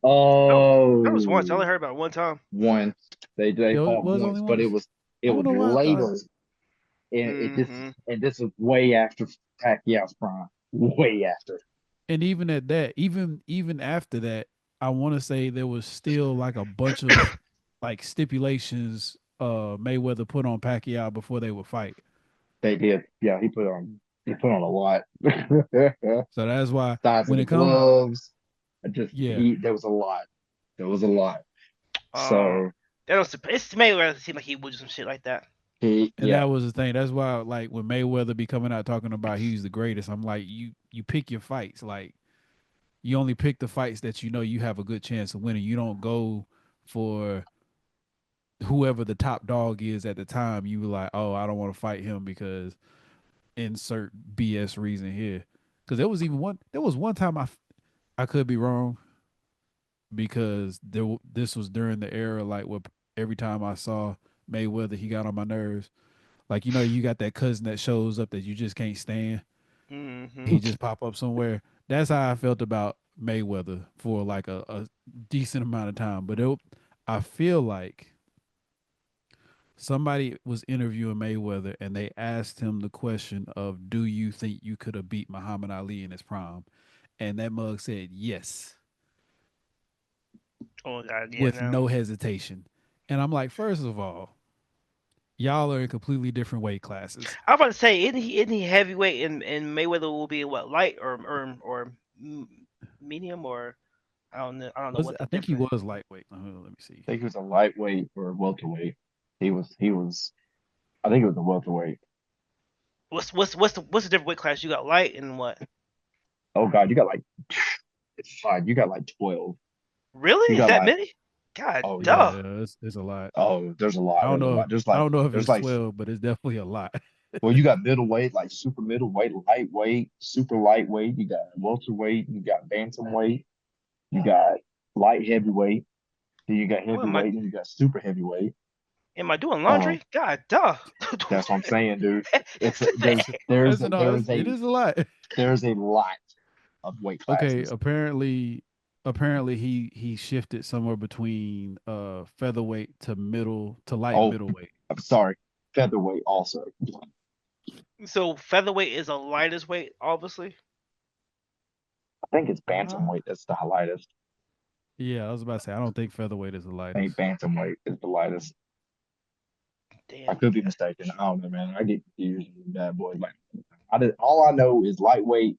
no, that was once. I Oh, only heard about it one time. one. They It fought was only once, but once. it I don't was know why I later, thought. Hmm. and this is way after Pacquiao's prime, way after. And even at that, even after that, I want to say there was still like a bunch of like stipulations Mayweather put on Pacquiao before they would fight. They did, yeah. He put on a lot. So that's why Size of when the it comes, gloves, just yeah, he there was a lot. There was a lot. Uh, So that was it's Mayweather. It seemed like he would do some shit like that. and that yeah, was the thing. That's why like when Mayweather be coming out talking about he's the greatest, I'm like you pick your fights. Like you only pick the fights that you know you have a good chance of winning. You don't go for whoever the top dog is at the time. You were like, oh, I don't want to fight him because insert BS reason here. Because there was one time I could be wrong because this was during the era like where every time I saw Mayweather, he got on my nerves. Like you got that cousin that shows up that you just can't stand. Hmm. He just pop up somewhere. That's how I felt about Mayweather for like a decent amount of time. But I feel like somebody was interviewing Mayweather and they asked him the question of, "Do you think you could have beat Muhammad Ali in his prime?" And that mug said yes Oh God, yeah. with No, no hesitation. And I'm like, first of all, y'all are in completely different weight classes. I was about to say, isn't he heavyweight and Mayweather will be what, light or medium, or I don't know Was what the I think he difference. was lightweight. Let me see. I think he was a lightweight or a welterweight. He was. I think it was a welterweight. What's the different weight class? You got light and what? Oh God, you got like it's fine. You got like 12. You Really? Is got that like many? God, oh yeah. duh. Yeah, it's a lot. Oh, there's a lot. I don't There's a know. lot. There's I like don't know if there's it's like 12, but it's definitely a lot. well, you got middleweight, like super middleweight, lightweight, super lightweight. You got welterweight. You got bantamweight. You got light heavyweight. Then you got What am I? heavyweight. Then you got super heavyweight. Am I doing Um, laundry? God, duh. that's what I'm saying, dude. It's there's That's a, no, it is a lot. there's a lot of weight Okay, classes. apparently he shifted somewhere between featherweight to middle to light Oh, middleweight. I'm sorry, featherweight also. So featherweight is the lightest weight, obviously. I think it's Uh, bantamweight that's the lightest. yeah, I was about to say I don't think featherweight is the I think lightest. bantamweight is the lightest. I Damn. could be mistaken. I don't know, man. I get confused with bad boys. Like, all I know is lightweight,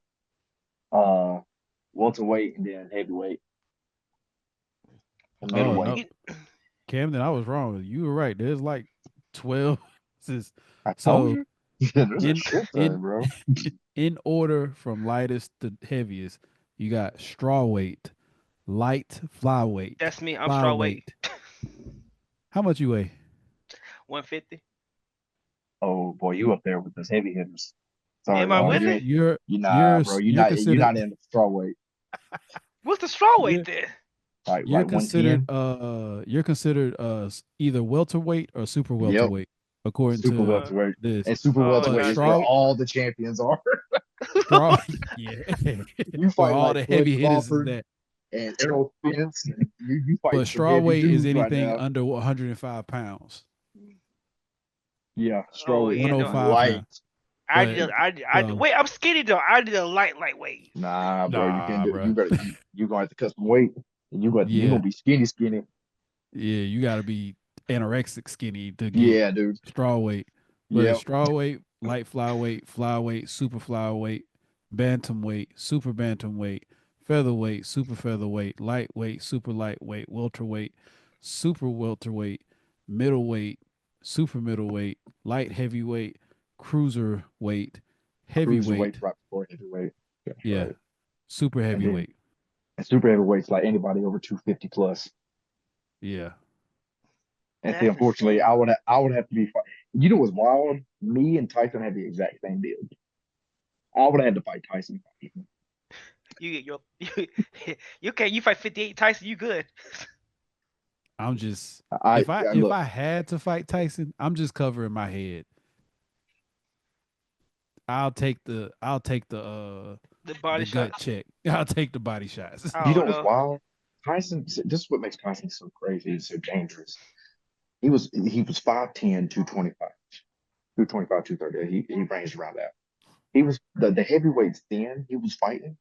uh, welterweight, and then heavyweight and Oh middleweight. no, You, Camden, I was wrong. You were right. There's like 12. I told So you. There's a in shit in ton, bro. in order from lightest to heaviest, you got straw weight, light flyweight, That's me. I'm straw weight. flyweight. How much you weigh? 150. Oh boy, you up there with those heavy hitters. Sorry, Am I dog. with You it? ain't. You nah, bro. You're You're considered not in the straw weight. What's the straw weight you're then? you're Like considered 110. either welterweight or super Yep. welterweight according Super to Uh, welterweight. this. And super oh, But welterweight is where straw gotcha. all the champions are. straw yeah, You where fighting all like the Bud heavy hitters is Crawford that. and Errol Spence. You fighting But some straw heavy weight is dudes right anything now. under 105 pounds, Yeah, straw Oh weight yeah, is 105 light. pounds. But so wait. I'm skinny though. I did a lightweight. Nah, bro, you can't nah, do it. bro. You gonna have to cut some weight. And you Yeah, gonna be skinny. yeah, you got to be anorexic skinny to get Yeah, dude. straw weight. But it's Yep. straw weight, light flyweight, flyweight, super flyweight, bantamweight, super bantamweight, featherweight, super featherweight, lightweight, super lightweight, welterweight, super welterweight, middleweight, super middleweight, light heavyweight, cruiserweight, Cruiserweight heavyweight, right before heavyweight. That's yeah, right. super And then heavyweight, and super heavyweight's like anybody over 250 plus. yeah. And see, That's unfortunately, insane. I would have to be. You know what's wild? Me and Tyson had the exact same build. I would have had to fight Tyson. You get your you okay? You fight 58 Tyson. You good? I'm just I if look. I had to fight Tyson, I'm just covering my head. I'll take The body the gut shots. check. I'll take the body shots. I You know don't what's know. wild? Tyson. This is what makes Tyson so crazy. He's so dangerous. He was 5'10", 225, 225, 230. He ranged around that. He was the heavyweights then he was fighting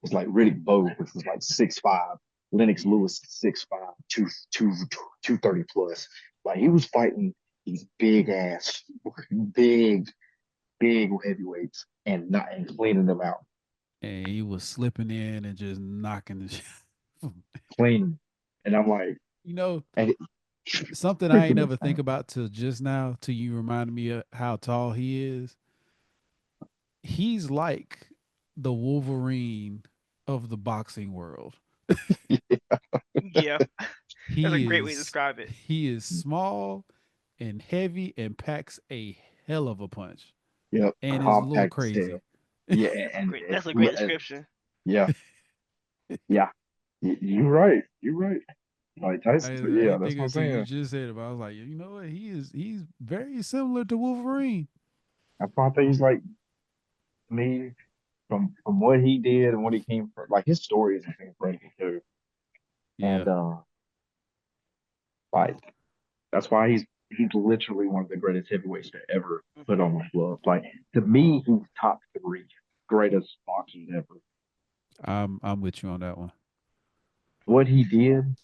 was like Riddick Bowe, which was like 6'5", Lennox Lewis 6'5", 230 plus. Like he was fighting these big ass, big, big heavyweights and not and cleaning them out. And he was slipping in and just knocking the shit. Cleaning. And I'm like, You know, and it something I ain't freaking never think insane. about till just now, till you reminded me of how tall he is. He's like the Wolverine of the boxing world. Yeah, that's a He great way to is describe it. he is small and heavy and packs a hell of a punch Yep, and is a little compact as crazy. hell. Yeah, Great. That's a great description. yeah, yeah. You're right. You're right. Like Tyson, I yeah, ain't that's thinking what I'm until you saying. just said it, but I was like, you know what? He's very similar to Wolverine. That's why I think he's like me from what he did and what he came from. Like his story is crazy too, Yeah. and like that's why he's literally one of the greatest heavyweights to ever put on the glove. Like to me, he's top three greatest boxers ever. I'm with you on that one. What he did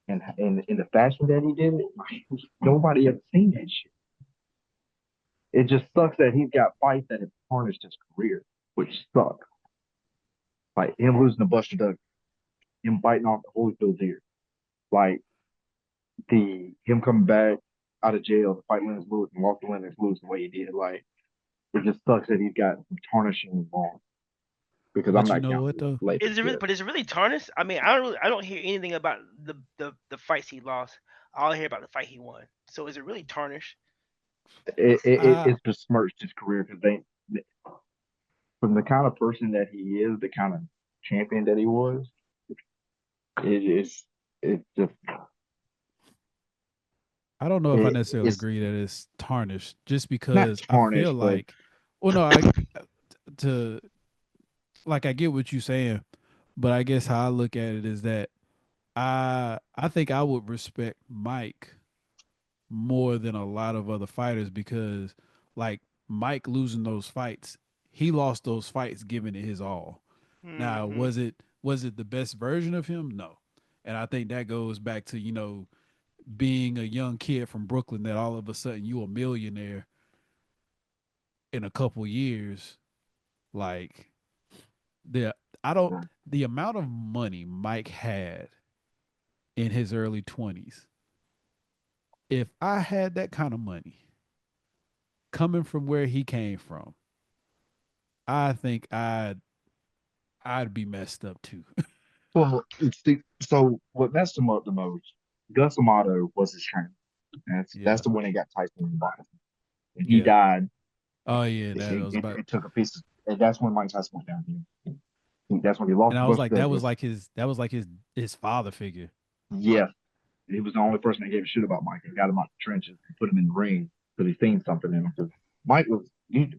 and in the fashion that he did it, like, nobody ever seen that shit. It just sucks that he's got fights that have tarnished his career, which sucks. Like him losing to Buster Douglas, him biting off the Holyfield's ear, like the him coming back out of jail to fight Lennox Lewis and walk to Lennox Lewis the way he did. Like it just sucks that he's got some tarnishing wrong because I'm But you not know counting what though? the later Is it really? shit. But is it really tarnished? I mean, I don't hear anything about the fights he lost. I all hear about the fight he won. So is it really tarnished? I It's besmirched his career because they from the kind of person that he is, the kind of champion that he was, it is it's just I don't know if I necessarily it's agree that it's tarnished, just not because I feel tarnished, but like, well, no, I to like I get what you're saying, but I guess how I look at it is that I think I would respect Mike more than a lot of other fighters because like Mike losing those fights, he lost those fights giving it his all. Now, Hmm. was it the best version of him? No. And I think that goes back to, being a young kid from Brooklyn that all of a sudden you a millionaire in a couple years. Like the I don't the amount of money Mike had in his early 20s. if I had that kind of money coming from where he came from, I think I'd be messed up too. Well, so what messed him up the most, Gus Amato was his trainer. That's Yeah. the one that got Tyson in the body. When he Yeah. died, Oh yeah, that it, was it, about. it took a piece of, and that's when Mike Tyson went down. That's when he And lost I to was Buster like, that was Douglas. like his father figure. Yeah, he was the only person that gave a shit about Mike and got him out the trenches and put him in the ring because he seen something in him. Because Mike was,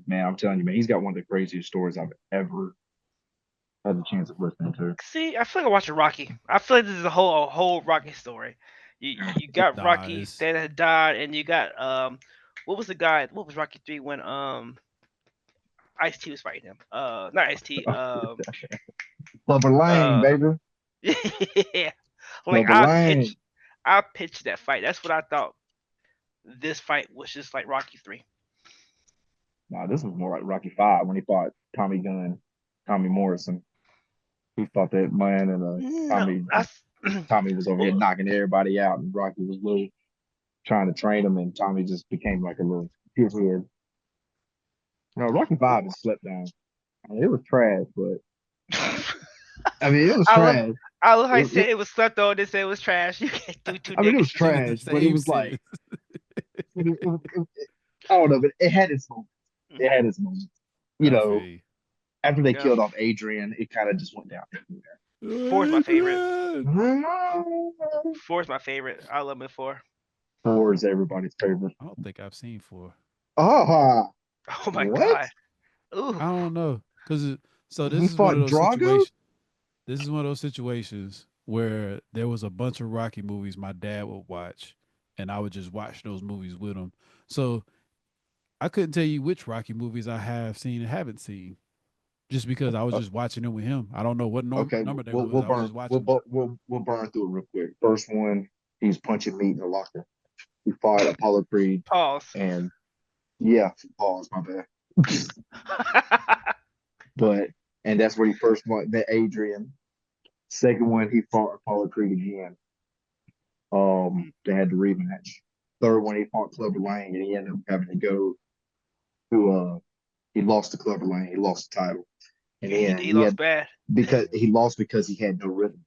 man, I'm telling you, man, he's got one of the craziest stories I've ever had the chance of listening to. See, I feel like I'm watching Rocky. I feel like this is a whole Rocky story. You got Nah, Rocky it's that had died, and you got what was the guy? What was Rocky 3 when Ice T was fighting him? Not Ice T. Clubber Lang, Uh, baby. yeah. Like Clubber Lang. I pitched that fight. That's what I thought. This fight was just like Rocky 3. Nah, this was more like Rocky Five when he fought Tommy Gunn, Tommy Morrison. He fought that man, and No, Tommy that's Tommy was over here well, knocking everybody out, and Rocky was little trying to train him, and Tommy just became like a little shithead. No, Rocky Five is slept down. I mean, it was trash, but I mean, it was I love trash. I love how you It, said it it was slept on. They said it was trash. You can't do two I mean, it was negatives. in the trash, but it same was like sentence. I don't know, but it had its moments. It had its moments. You I feel know, you. after they Yeah, killed off Adrian, it kind of just went down from four is my favorite. Adrian! there. Four is my favorite. I love it four. Four is everybody's favorite. I don't think I've seen four. Ah, Oh my what? god. Ooh. I don't know, cause so this He is one of fought those Drago? situations. This is one of those situations where there was a bunch of Rocky movies my dad would watch, and I would just watch those movies with him. So I couldn't tell you which Rocky movies I have seen and haven't seen, just because I was Uh, just watching them with him. I don't know what okay, number they we'll was. we'll I was burn just watching. we'll burn through it real quick. First one, he's punching meat in the locker. He fought Apollo Creed, Pause. and yeah, pause, my bad. But and that's where he first met Adrian. Second one, he fought Apollo Creed again. They had the rematch. Third one, he fought Clubber Lang, and he ended up having to go to he lost to Clubber Lang. He lost the title. And Yeah, he then he he lost had bad. because he lost because he had no rhythm.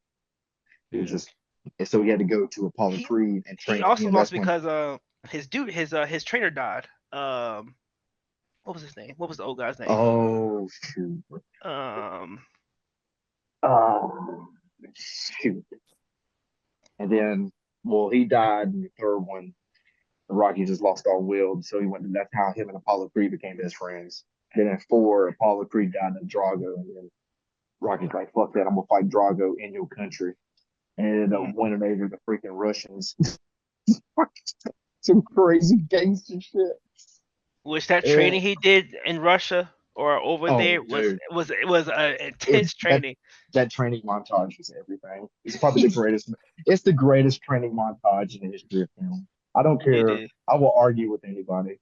It was Yeah, just and so he had to go to Apollo He Creed and he train also again. lost That's when because his trainer died. What was his name? What was the old guy's name? oh shoot. Um, Oh shoot. And then well he died in the third one. Rocky just lost all will. So he went to that's how him and Apollo Creed became best friends. Then in four, Apollo Creed died in Drago, and then Rocky's like, fuck that, I'm gonna fight Drago in your country. And ended up mm. winning over the freaking Russians. Some crazy gangster shit. Which that And training he did in Russia or over oh there was dude, was it was a it intense that training. that training montage is everything. It's probably the greatest. It's the greatest training montage in the history of film. I don't It care. is. I will argue with anybody.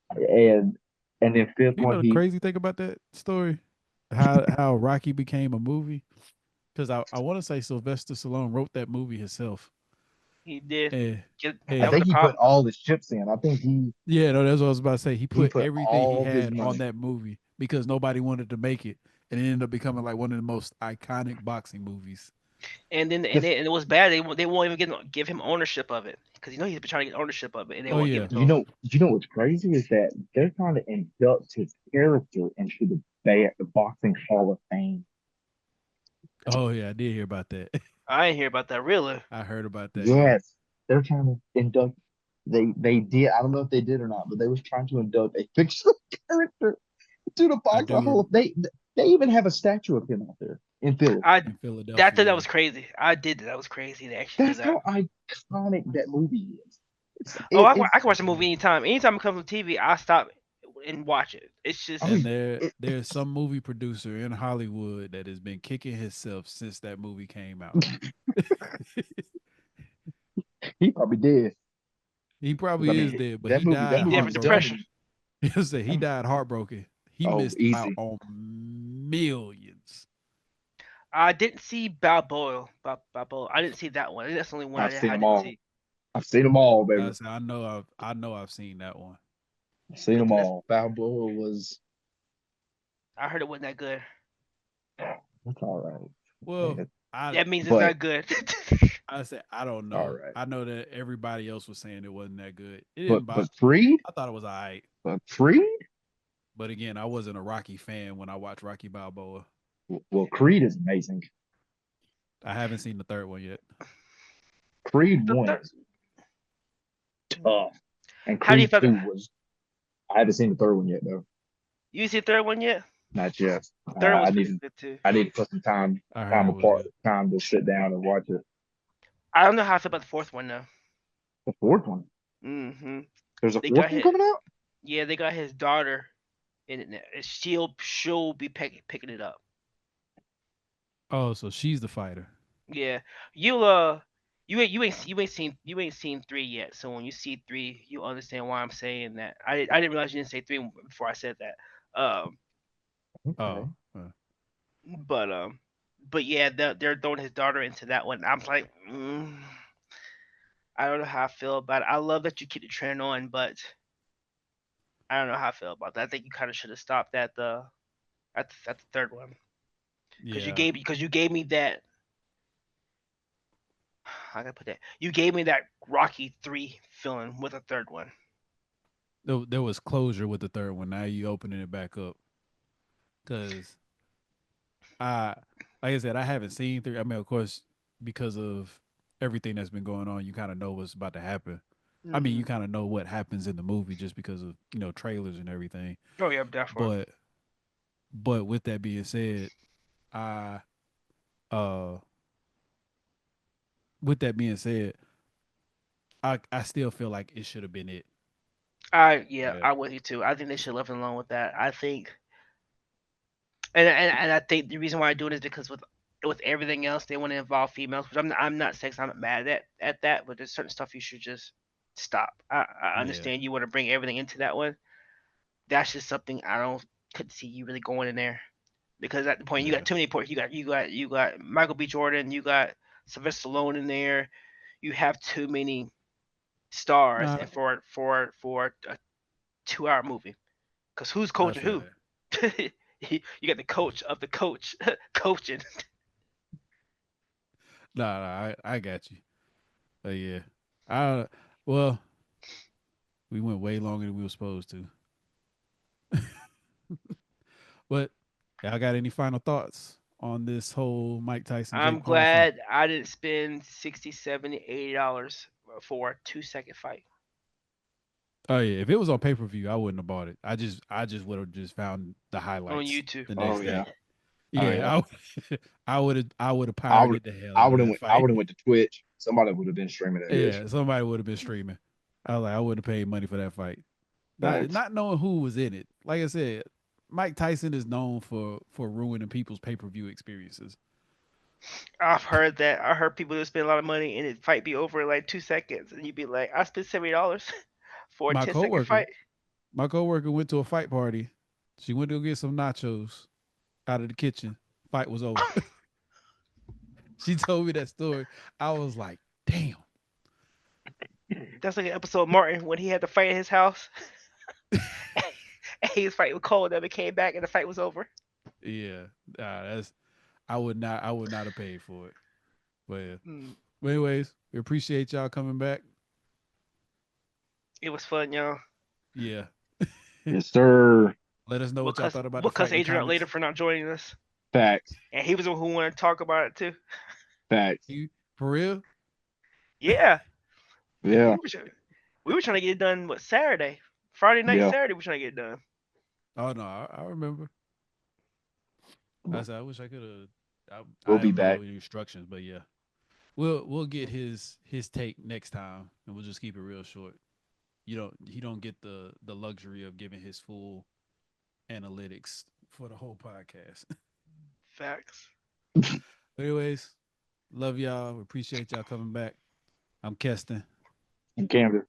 And and then fifth you know one, the he crazy thing about that story, how Rocky became a movie. Because I want to say Sylvester Stallone wrote that movie himself. He did. And, I That was and the think he put problem. all his chips in. I think yeah, no, that's what I was about to say. He he put put everything he all his had on money. that movie because nobody wanted to make it, and it ended up becoming like one of the most iconic boxing movies. And then Because and it was bad. They won't even give him ownership of it because he's been trying to get ownership of it, and they Oh won't give yeah, it to him. you know what's crazy is that they're trying to induct his character into the boxing Hall of Fame. oh yeah, I did hear about that. I ain't hear about that really. I heard about that. Yeah, Yes, they're trying to induct. They did. I don't know if they did or not, but they was trying to induct a fictional character to the I boxing Hall do of. They even have a statue of him out there in Philly. I in that Philadelphia. that Yeah, was crazy. I did that. That was crazy to actually do That's that. how iconic that movie is. Oh, It's. I can watch the movie anytime. Anytime it comes on TV, I stop and watch it. It's I just and mean, it, there's some movie producer in Hollywood that has been kicking himself since that movie came out. he probably did. He 'Cause I probably is mean, dead, but that he movie, that he died did movie for was heartbroken. depression. definitely. He'll say he um, died heartbroken. He Oh, missed out easy. on millions. I didn't see Balboa. Balboa. I didn't see that one. That's the only one I've seen I them didn't all. see. I've seen them all, baby. I know I've seen that one. I've seen Good them thing that's. all. Balboa was I heard it wasn't that good. that's all right. Well, Yeah, I That means it's but not good. I said I don't all know. right. I know that everybody else was saying it wasn't that good. It But didn't bother. but Creed, I thought it was alright. but Creed, But again, I wasn't a Rocky fan when I watched Rocky Balboa. well, Creed is amazing. I haven't seen the third one yet. Creed The one third. is tough, and How do you Creed feel? two was. I haven't seen the third one yet though. You see the third one yet? Not yet. Third one was I pretty need good too. I need to put some I heard it was good. time to sit down and watch it. I don't know how I feel about the fourth one though. The fourth one. Mm-hmm. There's a They fourth got one his. coming out. Yeah, they got his daughter in it. Now. She'll be picking it up. Oh, so she's the fighter. Yeah, you ain't seen three yet. So when you see three, you understand why I'm saying that. I didn't realize you didn't say three before I said that. Um, Okay. Oh, but yeah, they're throwing his daughter into that one. I'm like, I don't know how I feel about it. I love that you keep the trend on, but I don't know how I feel about that. I think you kind of should have stopped at the third one yeah. because you gave me that. I gotta put that. You gave me that Rocky 3 feeling with a third one. There was closure with the third one. Now you opening it back up because I, like I said, I haven't seen three. I mean, of course, because of everything that's been going on, you kind of know what's about to happen. I mean, Mm-hmm. you kind of know what happens in the movie just because of trailers and everything. Oh yeah, definitely. But with that being said, I uh with that being said, I still feel like it should have been it. Yeah. I with you too. I think they should left it alone with that. I think, and I think the reason why I do it is because with everything else they want to involve females, which I'm not saying I'm not mad at that, but there's certain stuff you should just stop. I Yeah. understand you want to bring everything into that one. That's just something I don't could see you really going in there because at the point you got Yeah. too many points. You got Michael B. Jordan, you got Sylvester Stallone in there. You have too many stars Nah, and for a 2 hour movie. Because who's I coaching feel who? that. You got the coach of the coach coaching. I got you. But yeah. I well, we went way longer than we were supposed to. But y'all got any final thoughts on this whole Mike Tyson I'm Jake Paul fight? glad I didn't spend 60, 70, $80 for a 2 second fight Oh yeah, if it was on pay per view, I wouldn't have bought it. I just would have just found the on highlights YouTube. the Oh next yeah. day. Oh yeah. Yeah, I would have I would pirated the hell out of that I fight. would have went to Twitch. Somebody would have been streaming that bitch. Yeah, somebody would have been streaming. I was like, I wouldn't have paid money for that fight. Facts. Not knowing who was in it. Like I said, Mike Tyson is known for ruining people's pay per view experiences. I've heard that. I heard people that spend a lot of money and it fight be over in like 2 seconds, and you'd be like, I spent $70 for a My 10-second coworker, fight. my coworker went to a fight party. She went to go get some nachos out of the kitchen. Fight was over. She told me that story. I was like, damn. That's like an episode of Martin when he had to fight at his house. And he was fighting with Cole, and then he came back and the fight was over. Yeah, that's I would not have paid for it. But yeah. Mm. But anyways, we appreciate y'all coming back. It was fun, y'all. Yeah. Yes, sir. Let us know what y'all thought about the We'll fight cuss in the Adrian out later comments. for not joining us. Facts. And he was the one who wanted to talk about it too. Facts. You for real? Yeah, Yeah. we were trying, we were trying to get it done. What Saturday, Friday night, Yeah. Saturday, we were trying to get it done. Oh no, I remember. I said I wish I could have. We'll I be don't know back. any instructions, but yeah, we'll get his take next time, and we'll just keep it real short. He don't get the luxury of giving his full analytics for the whole podcast. Facts. Anyways, love y'all. We appreciate y'all coming back. I'm Keston. In Camden.